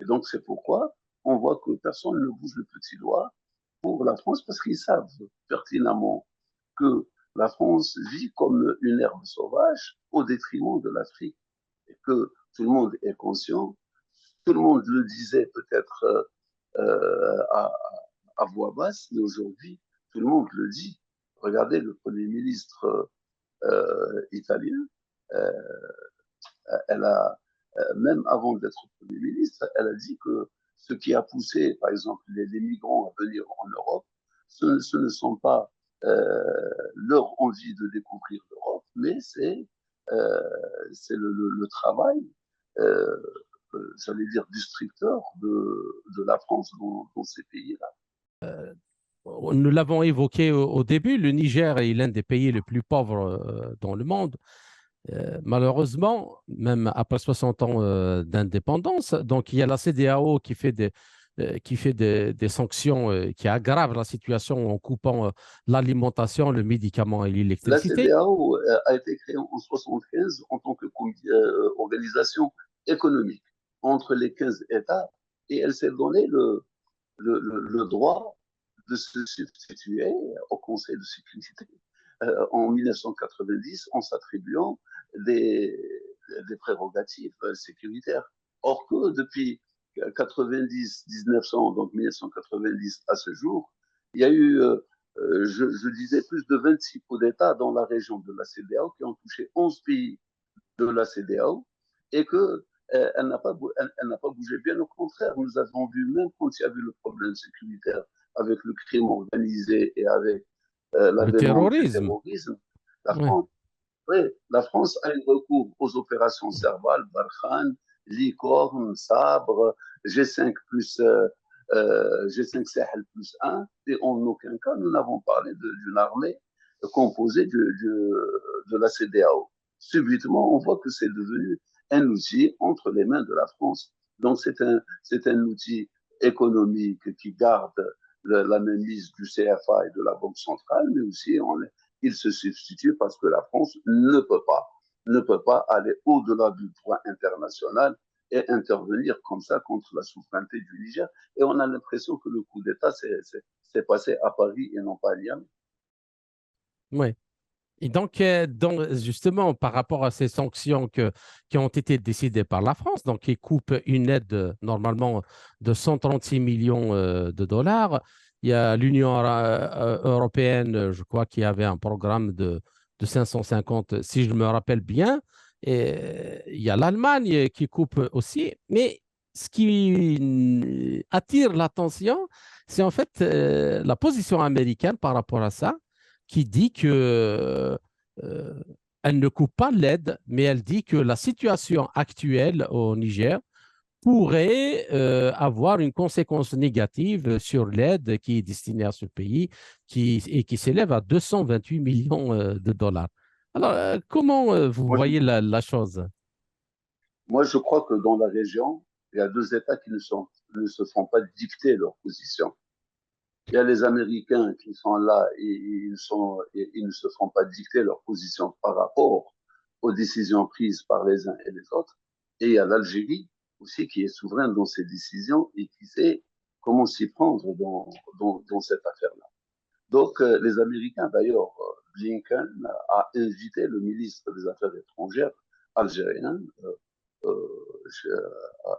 Et donc, c'est pourquoi on voit que personne ne bouge le petit doigt pour la France, parce qu'ils savent pertinemment que la France vit comme une herbe sauvage au détriment de l'Afrique. Et que tout le monde est conscient, tout le monde le disait peut-être à voix basse, mais aujourd'hui, tout le monde le dit. Regardez le Premier ministre italien, euh, elle a, même avant d'être Premier ministre, elle a dit que ce qui a poussé, par exemple, les migrants à venir en Europe, ce ne sont pas leur envie de découvrir l'Europe, mais euh, c'est le travail, euh, j'allais dire, destructeur de la France dans ces pays-là. Nous l'avons évoqué au début, le Niger est l'un des pays les plus pauvres dans le monde. Malheureusement, même après 60 ans d'indépendance, donc il y a la CEDEAO qui fait des sanctions qui aggravent la situation en coupant l'alimentation, le médicament et La l'électricité. CEDEAO a été créée en 1975 en tant qu'organisation économique entre les 15 États et elle s'est donné le droit de se substituer au Conseil de sécurité en 1990 en s'attribuant des, des prérogatives sécuritaires. Or que depuis 90, 1900, donc 1990 à ce jour, il y a eu, je disais, plus de 26 coups d'État dans la région de la CEDEAO qui ont touché 11 pays de la CEDEAO et que elle n'a pas bougé. Bien au contraire, nous avons vu, même quand il y avait le problème sécuritaire avec le crime organisé et avec Le l'avènement du terrorisme, terrorisme, la ouais. France, oui, la France a eu recours aux opérations Serval, Barkhane, Licorne, Sabre, G5 plus G5 Sahel plus 1, et en aucun cas nous n'avons parlé d'une armée composée de la CEDEAO. Subitement, on voit que c'est devenu un outil entre les mains de la France. Donc c'est un outil économique qui garde la mainmise du CFA et de la Banque centrale, mais aussi il se substitue parce que la France ne peut pas aller au-delà du droit international et intervenir comme ça contre la souveraineté du Niger. Et on a l'impression que le coup d'État s'est passé à Paris et non pas à Niamey. Ouais. Et donc, justement, par rapport à ces sanctions qui ont été décidées par la France, donc qui coupent une aide normalement de 136 millions de dollars, il y a l'Union européenne, je crois, qui avait un programme de 550, si je me rappelle bien, et il y a l'Allemagne qui coupe aussi, mais ce qui attire l'attention, c'est en fait la position américaine par rapport à ça qui dit que elle ne coupe pas l'aide, mais elle dit que la situation actuelle au Niger pourrait avoir une conséquence négative sur l'aide qui est destinée à ce pays et qui s'élève à 228 millions de dollars. Alors, comment vous Moi, je, voyez la chose? moi, je crois que dans la région, il y a deux États qui ne se font pas dicter leur position. Il y a les Américains qui sont là et ils ne se font pas dicter leur position par rapport aux décisions prises par les uns et les autres. Et il y a l'Algérie aussi qui est souveraine dans ses décisions et qui sait comment s'y prendre dans cette affaire-là. Donc, les Américains, d'ailleurs, Blinken a invité le ministre des Affaires étrangères algérien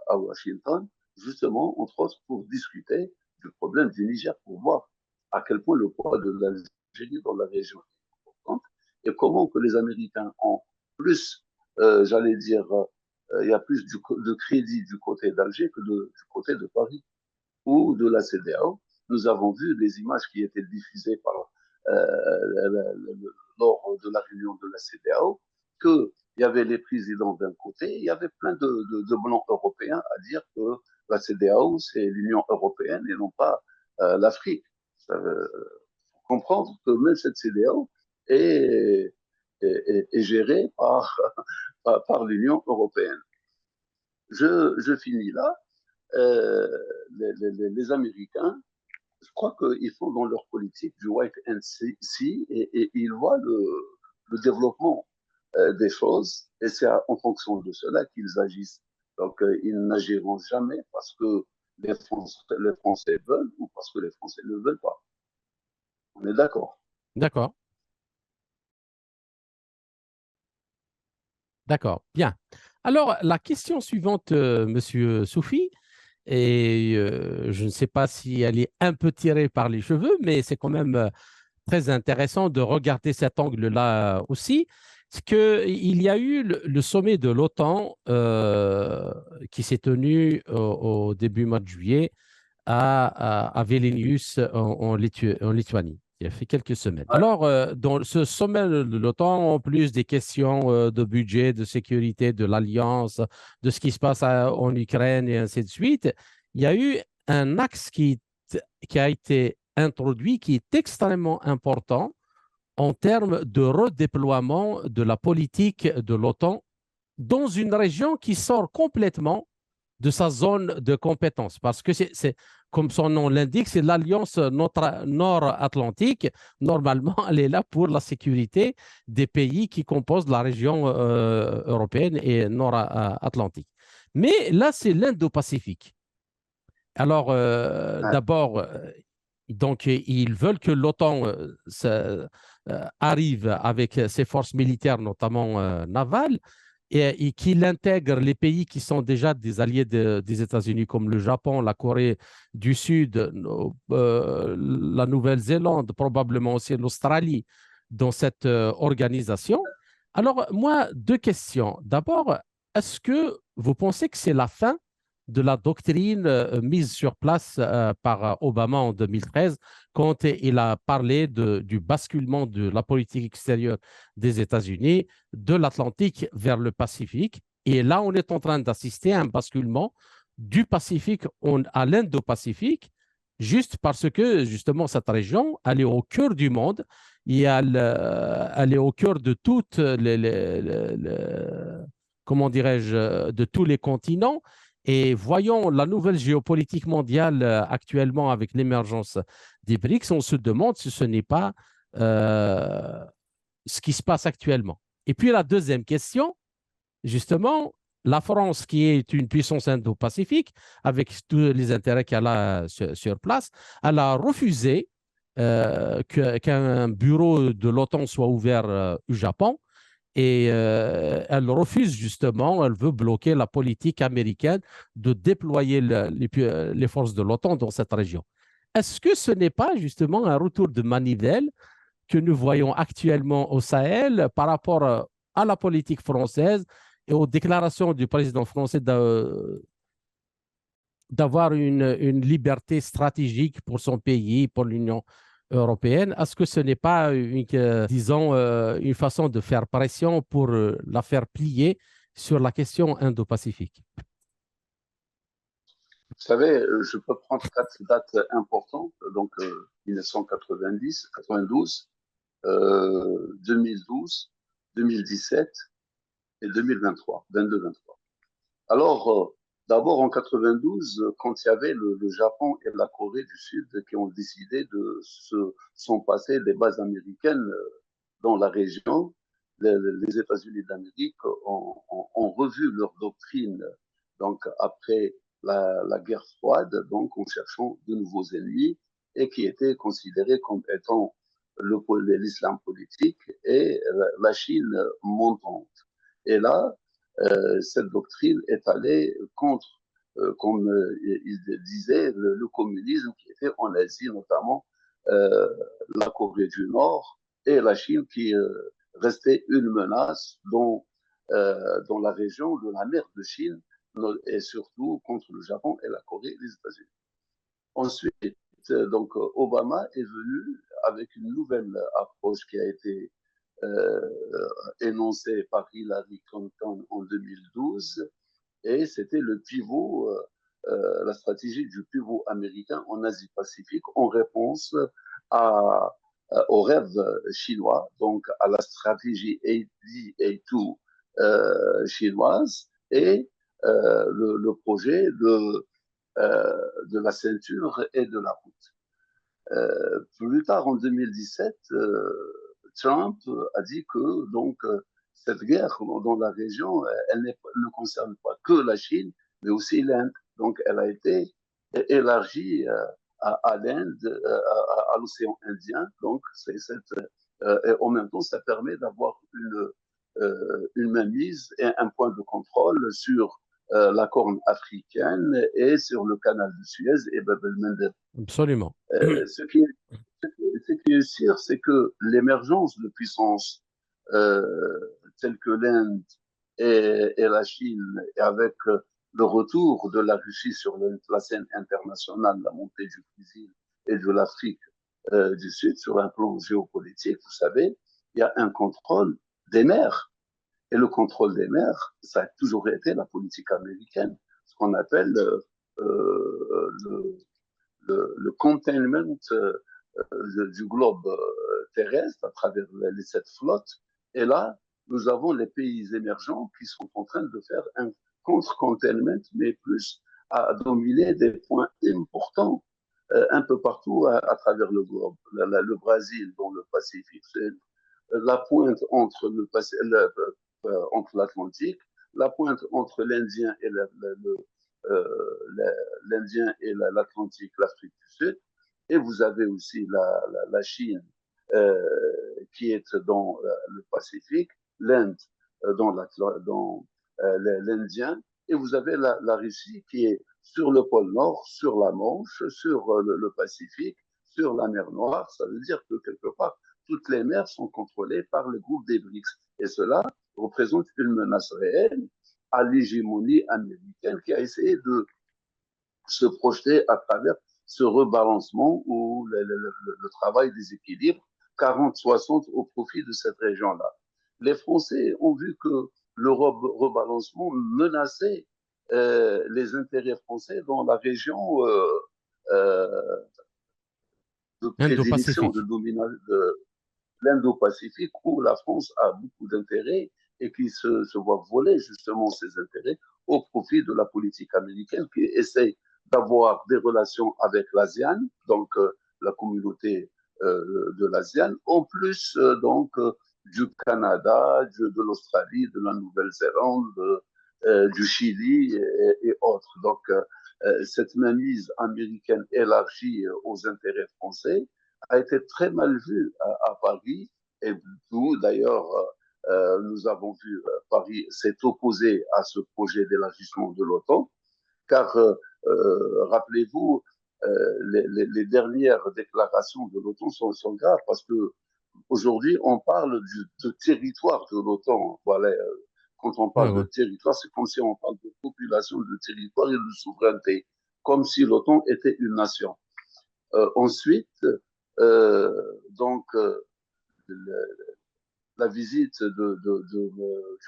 à Washington, justement, entre autres, pour discuter du problème du Niger, pour voir à quel point le poids de l'Algérie dans la région est important et comment que les Américains ont plus, j'allais dire, il y a plus de crédit du côté d'Alger que du côté de Paris ou de la CEDEAO. Nous avons vu des images qui étaient diffusées lors de la réunion de la CEDEAO, qu'il y avait les présidents d'un côté, et il y avait plein de blancs européens à dire que la CEDEAO, c'est l'Union européenne et non pas l'Afrique. Il faut comprendre que même cette CEDEAO est gérée par l'Union européenne. Je finis là. Euh, les Américains, je crois qu'ils font dans leur politique du white and see et ils voient le développement des choses et c'est en fonction de cela qu'ils agissent. Donc, ils n'agiront jamais parce que les Français veulent ou parce que les Français ne veulent pas. On est d'accord. D'accord, d'accord, bien. Alors, la question suivante, Monsieur Soufi, et je ne sais pas si elle est un peu tirée par les cheveux, mais c'est quand même très intéressant de regarder cet angle-là aussi. C'est qu'il y a eu le sommet de l'OTAN qui s'est tenu au début mois de juillet à Vilnius en Lituanie. Il y a fait quelques semaines. Ouais, Alors, dans ce sommet de l'OTAN, en plus des questions de budget, de sécurité, de l'alliance, de ce qui se passe en Ukraine et ainsi de suite, il y a eu un axe qui a été introduit qui est extrêmement important en termes de redéploiement de la politique de l'OTAN dans une région qui sort complètement de sa zone de compétence. Parce que comme son nom l'indique, c'est l'Alliance nord-atlantique. Normalement, elle est là pour la sécurité des pays qui composent la région européenne et nord-atlantique. Mais là, c'est l'Indo-Pacifique. Alors, ouais, d'abord, donc, ils veulent que l'OTAN arrive avec ses forces militaires, notamment navales, et qu'il intègre les pays qui sont déjà des alliés des États-Unis, comme le Japon, la Corée du Sud, la Nouvelle-Zélande, probablement aussi l'Australie, dans cette organisation. Alors, moi, deux questions. D'abord, est-ce que vous pensez que c'est la fin de la doctrine mise sur place par Obama en 2013 quand il a parlé du basculement de la politique extérieure des États-Unis de l'Atlantique vers le Pacifique. Et là, on est en train d'assister à un basculement du Pacifique à l'Indo-Pacifique, juste parce que justement cette région, elle est au cœur du monde et elle est au cœur de toutes comment dirais-je, de tous les continents. Et voyons la nouvelle géopolitique mondiale actuellement avec l'émergence des BRICS, on se demande si ce n'est pas euh, ce qui se passe actuellement. Et puis la deuxième question, justement, la France, qui est une puissance indo-pacifique, avec tous les intérêts qu'elle a sur place, elle a refusé qu'un bureau de l'OTAN soit ouvert au Japon. Et elle refuse justement, elle veut bloquer la politique américaine de déployer les forces de l'OTAN dans cette région. Est-ce que ce n'est pas justement un retour de manivelle que nous voyons actuellement au Sahel par rapport à la politique française et aux déclarations du président français d'avoir une liberté stratégique pour son pays, pour l'Union européenne? Est-ce que ce n'est pas disons, une façon de faire pression pour la faire plier sur la question Indo-Pacifique? Vous savez, je peux prendre quatre dates importantes, donc 1990, 92, 2012, 2017 et 2023, 22-23. Alors, d'abord en 92, quand il y avait le Japon et la Corée du Sud qui ont décidé de s'en passer des bases américaines dans la région, les États-Unis d'Amérique ont revu leur doctrine donc après la guerre froide, donc en cherchant de nouveaux ennemis et qui étaient considérés comme étant l'islam politique et la Chine montante. Et là, cette doctrine est allée contre, comme il disait, le communisme qui était en Asie, notamment euh, la Corée du Nord et la Chine qui restait une menace dans la région de la mer de Chine et surtout contre le Japon et la Corée et les États-Unis. Ensuite, donc, Obama est venu avec une nouvelle approche qui a été euh, énoncée par Hillary Clinton en 2012 et c'était le pivot, la stratégie du pivot américain en Asie-Pacifique en réponse à, au rêve chinois, donc à la stratégie AD-A2 chinoise et le projet de la ceinture et de la route. Plus tard, en 2017, Trump a dit que donc cette guerre dans la région, elle ne concerne pas que la Chine, mais aussi l'Inde. Donc, elle a été élargie à l'Inde, à l'océan Indien. Donc, et en même temps, ça permet d'avoir une mainmise et un point de contrôle sur la Corne africaine et sur le canal de Suez et Bab el-Mandeb. Absolument. Ce qui est ce qui est sûr, c'est que l'émergence de puissances euh, telles que l'Inde et la Chine, et avec le retour de la Russie sur la scène internationale, la montée du Brésil et de l'Afrique du Sud sur un plan géopolitique, vous savez, il y a un contrôle des mers. Et le contrôle des mers, ça a toujours été la politique américaine, ce qu'on appelle le containment du globe terrestre à travers les sept flottes. Et là, nous avons les pays émergents qui sont en train de faire un contre-containment, mais plus à dominer des points importants un peu partout à travers le globe. Le Brésil dans le Pacifique, c'est la pointe entre l'Atlantique, la pointe entre l'Indien et l'Indien et l'Atlantique, l'Afrique du Sud, et vous avez aussi la Chine euh, qui est dans le Pacifique, l'Inde dans l'Indien, et vous avez la Russie qui est sur le pôle Nord, sur la Manche, sur le Pacifique, sur la mer Noire. Ça veut dire que quelque part, toutes les mers sont contrôlées par le groupe des BRICS. Et cela représente une menace réelle à l'hégémonie américaine qui a essayé de se projeter à travers ce rebalancement ou le travail des équilibres 40-60 au profit de cette région-là. Les Français ont vu que le rebalancement menaçait les intérêts français dans la région euh, de prédilection, de Indo-Pacifique. domination de l'Indo-Pacifique où la France a beaucoup d'intérêts et qui se voit voler justement ses intérêts au profit de la politique américaine qui essaie d'avoir des relations avec l'ASEAN, donc la communauté de l'ASEAN, en plus du Canada, de l'Australie, de la Nouvelle-Zélande, du Chili et autres. Donc, cette mainmise américaine élargie aux intérêts français a été très mal vu à Paris, et nous, d'ailleurs, nous avons vu Paris s'est opposé à ce projet d'élargissement de l'OTAN, car rappelez-vous, les dernières déclarations de l'OTAN sont graves, parce que aujourd'hui, on parle de territoire de l'OTAN. Voilà, quand on Ouais, parle de ouais. territoire, c'est comme si on parle de population, de territoire et de souveraineté, comme si l'OTAN était une nation. Ensuite, donc, le, la visite du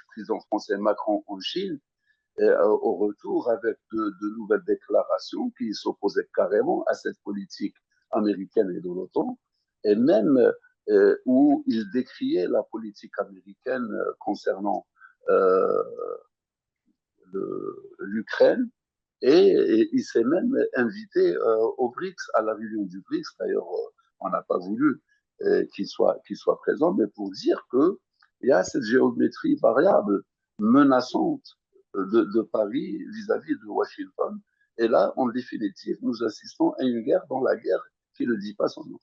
président français Macron en Chine, et, au retour avec de nouvelles déclarations qui s'opposaient carrément à cette politique américaine et de l'OTAN, et même où il décriait la politique américaine concernant euh, l'Ukraine, et il s'est même invité au BRICS, à la réunion du BRICS. D'ailleurs, on n'a pas voulu qu'il soit présent, mais pour dire qu'il y a cette géométrie variable menaçante de Paris vis-à-vis de Washington. Et là, en définitive, nous assistons à une guerre dans la guerre qui ne dit pas son nom.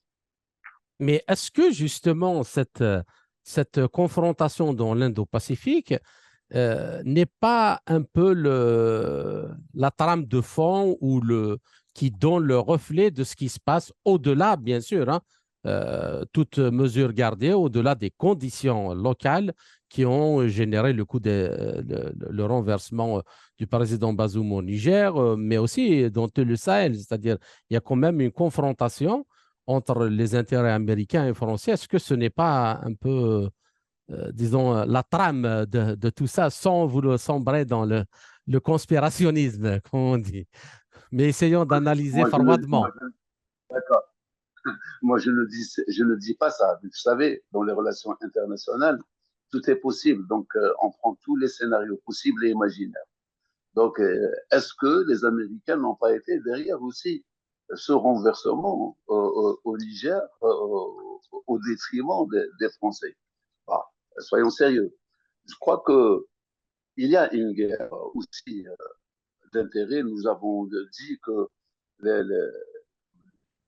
Mais est-ce que justement cette confrontation dans l'Indo-Pacifique n'est pas un peu la trame de fond ou qui donne le reflet de ce qui se passe au-delà, bien sûr, hein, toute mesure gardée, au-delà des conditions locales qui ont généré le coup le renversement du président Bazoum au Niger, mais aussi dans tout le Sahel, c'est-à-dire il y a quand même une confrontation entre les intérêts américains et français. Est-ce que ce n'est pas un peu disons, la trame de tout ça sans vouloir sombrer dans le conspirationnisme, comme on dit. Mais essayons d'analyser Moi, je ne, moi, froidement. je, d'accord. Moi, je ne dis pas ça. Vous savez, dans les relations internationales, tout est possible. Donc, on prend tous les scénarios possibles et imaginaires. Donc, est-ce que les Américains n'ont pas été derrière aussi ce renversement au Niger au détriment des Français? Ah, soyons sérieux. Je crois qu'il y a une guerre aussi d'intérêt. Nous avons dit que les, les,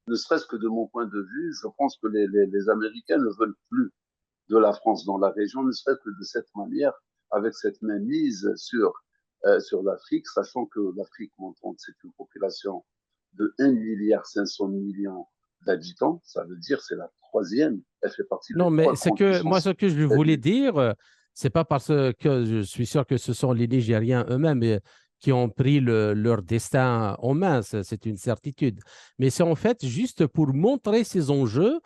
ne serait-ce que de mon point de vue, je pense que les Américains ne veulent plus de la France dans la région, ne serait-ce que de cette manière, avec cette mainmise sur l'Afrique, sachant que l'Afrique montante, c'est une population de 1,5 milliard d'habitants, ça veut dire c'est la troisième, elle fait partie des Non, mais trois c'est grandes que moi, puissances. ce que je voulais dire, c'est pas parce que je suis sûr que ce sont les Nigériens eux-mêmes qui ont pris leur destin en main, c'est une certitude. Mais c'est en fait juste pour montrer ces enjeux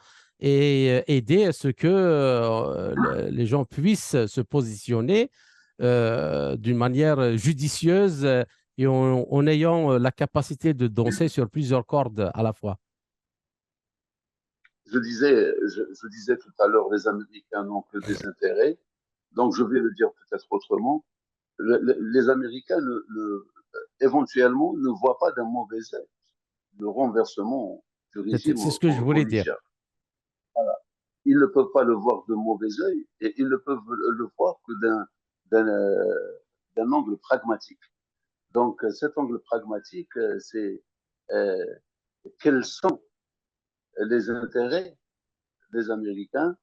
et aider à ce que les gens puissent se positionner d'une manière judicieuse et en ayant la capacité de danser sur plusieurs cordes à la fois. Je disais tout à l'heure, les Américains n'ont que des intérêts, donc je vais le dire peut-être autrement. Les Américains éventuellement ne voient pas d'un mauvais œil le renversement du régime C'est ce que je au voulais dire. Niger. Ils ne peuvent pas le voir de mauvais œil et ils ne peuvent le voir que d'un angle pragmatique. Donc cet angle pragmatique, c'est euh, quels sont les intérêts des Américains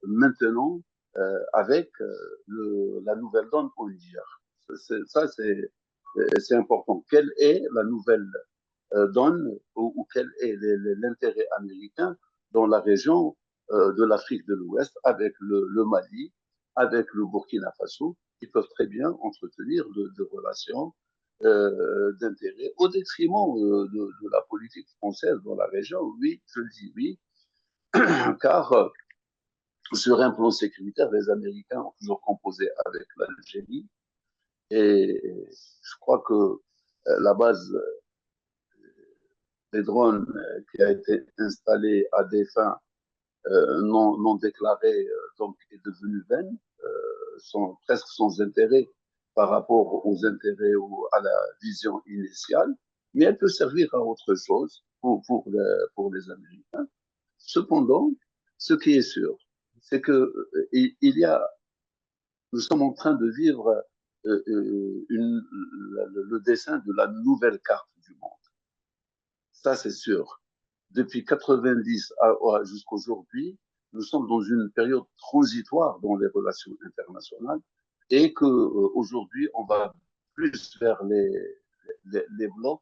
maintenant avec la nouvelle donne au Niger. Ça, c'est important. Quelle est la nouvelle donne ou quel est l'intérêt américain dans la région de l'Afrique de l'Ouest avec le Mali, avec le Burkina Faso, qui peuvent très bien entretenir de relations d'intérêt au détriment de la politique française dans la région. Oui, je dis oui, car sur un plan sécuritaire, les Américains ont toujours composé avec l'Algérie et je crois que la base des drones qui a été installée à des fins non déclarées donc est devenue vaine, sont presque sans intérêt par rapport aux intérêts ou à la vision initiale, mais elle peut servir à autre chose pour les Américains. Cependant, ce qui est sûr, c'est que nous sommes en train de vivre le dessin de la nouvelle carte du monde. Ça, c'est sûr. depuis 90 jusqu'à aujourd'hui, nous sommes dans une période transitoire dans les relations internationales et que aujourd'hui on va plus vers les blocs.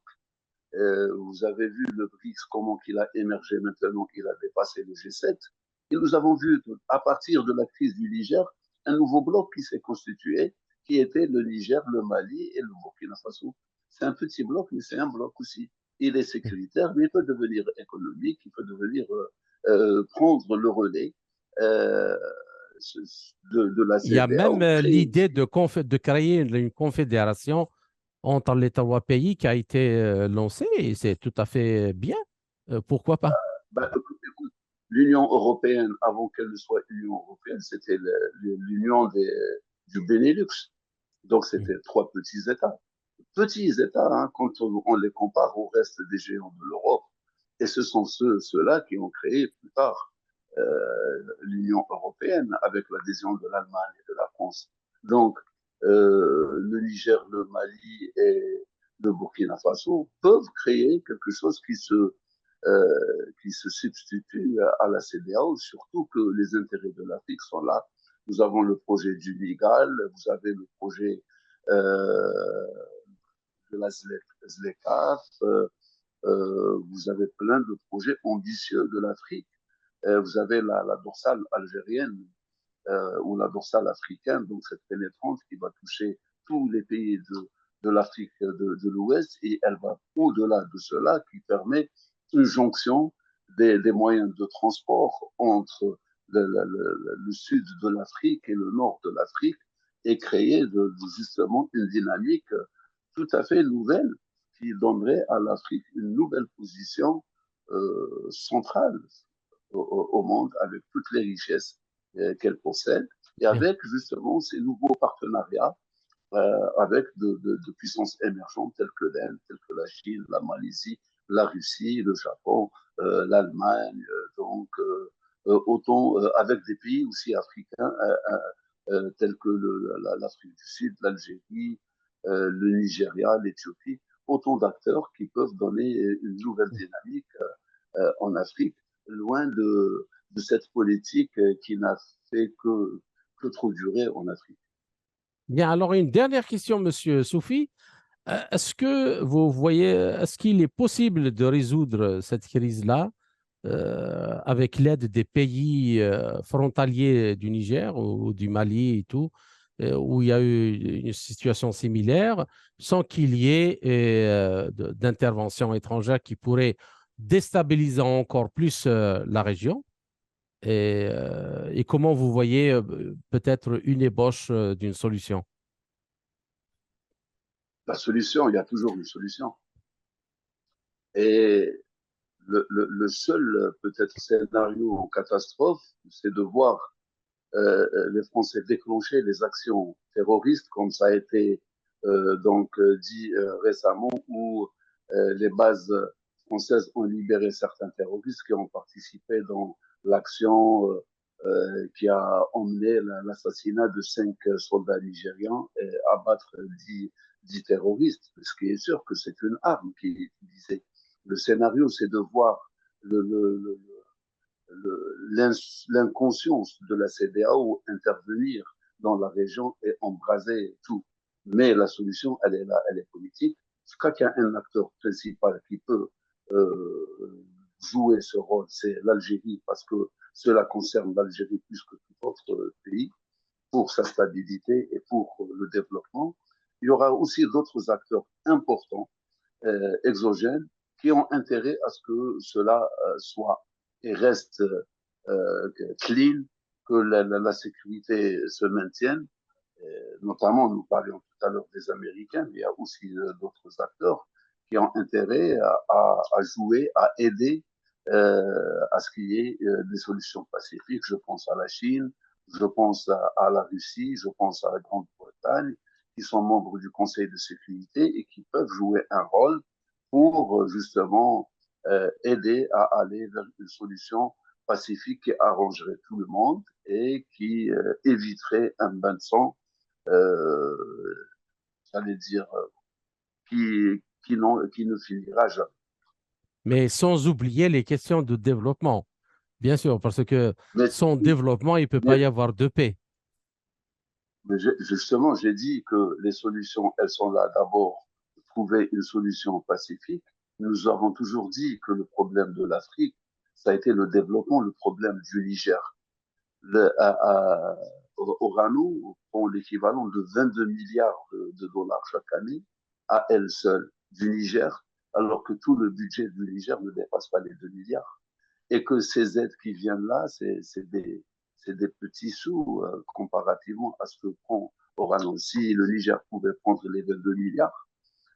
Vous avez vu le BRICS, comment il a émergé maintenant qu'il a dépassé le G7. Et nous avons vu, à partir de la crise du Niger, un nouveau bloc qui s'est constitué, qui était le Niger, le Mali et le Burkina Faso. C'est un petit bloc, mais c'est un bloc aussi. Il est sécuritaire, mais il peut devenir économique, il peut devenir prendre le relais euh, de la Il y a même CEDEAO, créer. l'idée de créer une confédération entre les trois pays qui a été lancée et c'est tout à fait bien. Pourquoi pas? Bah, écoute, l'Union européenne, avant qu'elle ne soit Union européenne, c'était l'Union du Benelux. Donc, Mm. c'était trois petits États. Petits États, hein, quand on les compare au reste des géants de l'Europe. Et ce sont ceux-là qui ont créé plus tard l'Union européenne avec l'adhésion de l'Allemagne et de la France. Donc, le Niger, le Mali et le Burkina Faso peuvent créer quelque chose qui se substitue à la CEDEAO, surtout que les intérêts de l'Afrique sont là. Nous avons le projet du Nigal, vous avez le projet de la ZLECAf, vous avez plein de projets ambitieux de l'Afrique. Vous avez la dorsale algérienne ou la dorsale africaine, donc cette pénétrante qui va toucher tous les pays de l'Afrique de l'Ouest et elle va au-delà de cela qui permet une jonction des moyens de transport entre le sud de l'Afrique et le nord de l'Afrique et créer justement une dynamique tout à fait nouvelle qui donnerait à l'Afrique une nouvelle position centrale au monde avec toutes les richesses qu'elle possède et Bien. avec justement ces nouveaux partenariats avec de puissances émergentes telles que l'Inde, telles que la Chine, la Malaisie, la Russie, le Japon, l'Allemagne, donc autant avec des pays aussi africains tels que l'Afrique du Sud, l'Algérie, le Nigeria, l'Éthiopie, autant d'acteurs qui peuvent donner une nouvelle dynamique en Afrique, loin de cette politique qui n'a fait que trop durer en Afrique. Bien, alors une dernière question, Monsieur Soufi. Est-ce que vous voyez, est-ce qu'il est possible de résoudre cette crise-là avec l'aide des pays frontaliers du Niger ou du Mali et tout, où il y a eu une situation similaire, sans qu'il y ait d'intervention étrangère qui pourrait déstabiliser encore plus la région? Et comment vous voyez peut-être une ébauche d'une solution? La solution, il y a toujours une solution. Et le seul peut-être scénario catastrophe, c'est de voir les Français déclencher des actions terroristes, comme ça a été dit récemment, où les bases françaises ont libéré certains terroristes qui ont participé dans l'action qui a emmené l'assassinat de 5 soldats nigérians et abattre 10 terroristes. Ce qui est sûr que c'est une arme qui est utilisée. Le scénario, c'est de voir le, le, l'inconscience de la CEDEAO intervenir dans la région et embraser tout. Mais la solution, elle est là, elle est politique. Je crois qu'il y a un acteur principal qui peut jouer ce rôle, c'est l'Algérie, parce que cela concerne l'Algérie plus que tout autre pays, pour sa stabilité et pour le développement. Il y aura aussi d'autres acteurs importants, exogènes, qui ont intérêt à ce que cela soit et reste clean, que la sécurité se maintienne. Notamment, nous parlions tout à l'heure des Américains, mais il y a aussi d'autres acteurs qui ont intérêt à jouer, à aider à ce qu'il y ait des solutions pacifiques. Je pense à la Chine, je pense à la Russie, je pense à la Grande-Bretagne, qui sont membres du Conseil de sécurité et qui peuvent jouer un rôle pour justement aider à aller vers une solution pacifique qui arrangerait tout le monde et qui éviterait un bain de sang, euh, j'allais dire, qui ne finira jamais. mais sans oublier les questions de développement, bien sûr, parce que Mais, sans développement, il ne peut pas y mais, avoir de paix. justement, j'ai dit que les solutions, elles sont là. D'abord, trouver une solution pacifique. Nous avons toujours dit que le problème de l'Afrique, ça a été le développement, le problème du Niger. Orano prend l'équivalent de 22 milliards de dollars chaque année à elle seule du Niger, alors que tout le budget du Niger ne dépasse pas les 2 milliards. Et que ces aides qui viennent là, c'est des petits sous comparativement à ce que prend Orano. Si le Niger pouvait prendre les 22 milliards,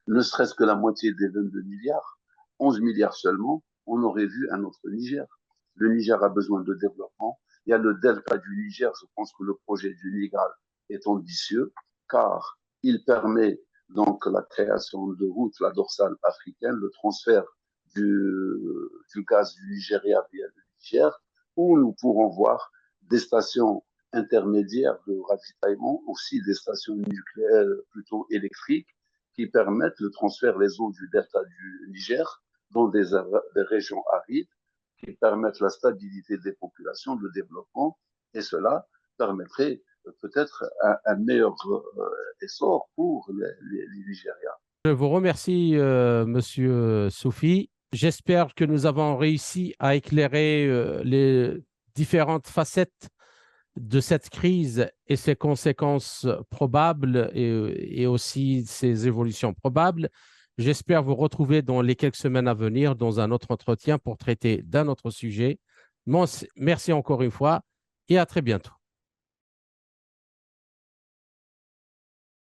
ne serait-ce que la moitié des 22 milliards, 11 milliards seulement, on aurait vu un autre Niger. Le Niger a besoin de développement. Il y a le delta du Niger. Je pense que le projet du Nigal est ambitieux car il permet donc la création de routes, la dorsale africaine, le transfert du gaz du Nigeria via le Niger, où nous pourrons voir des stations intermédiaires de ravitaillement, aussi des stations nucléaires plutôt électriques, qui permettent le transfert des eaux du delta du Niger dans des régions arides, qui permettent la stabilité des populations, le développement, et cela permettrait peut-être un meilleur essor pour les Nigériens. Je vous remercie, Monsieur Soufi. J'espère que nous avons réussi à éclairer les différentes facettes de cette crise et ses conséquences probables et aussi ses évolutions probables. J'espère vous retrouver dans les quelques semaines à venir dans un autre entretien pour traiter d'un autre sujet. Merci encore une fois et à très bientôt.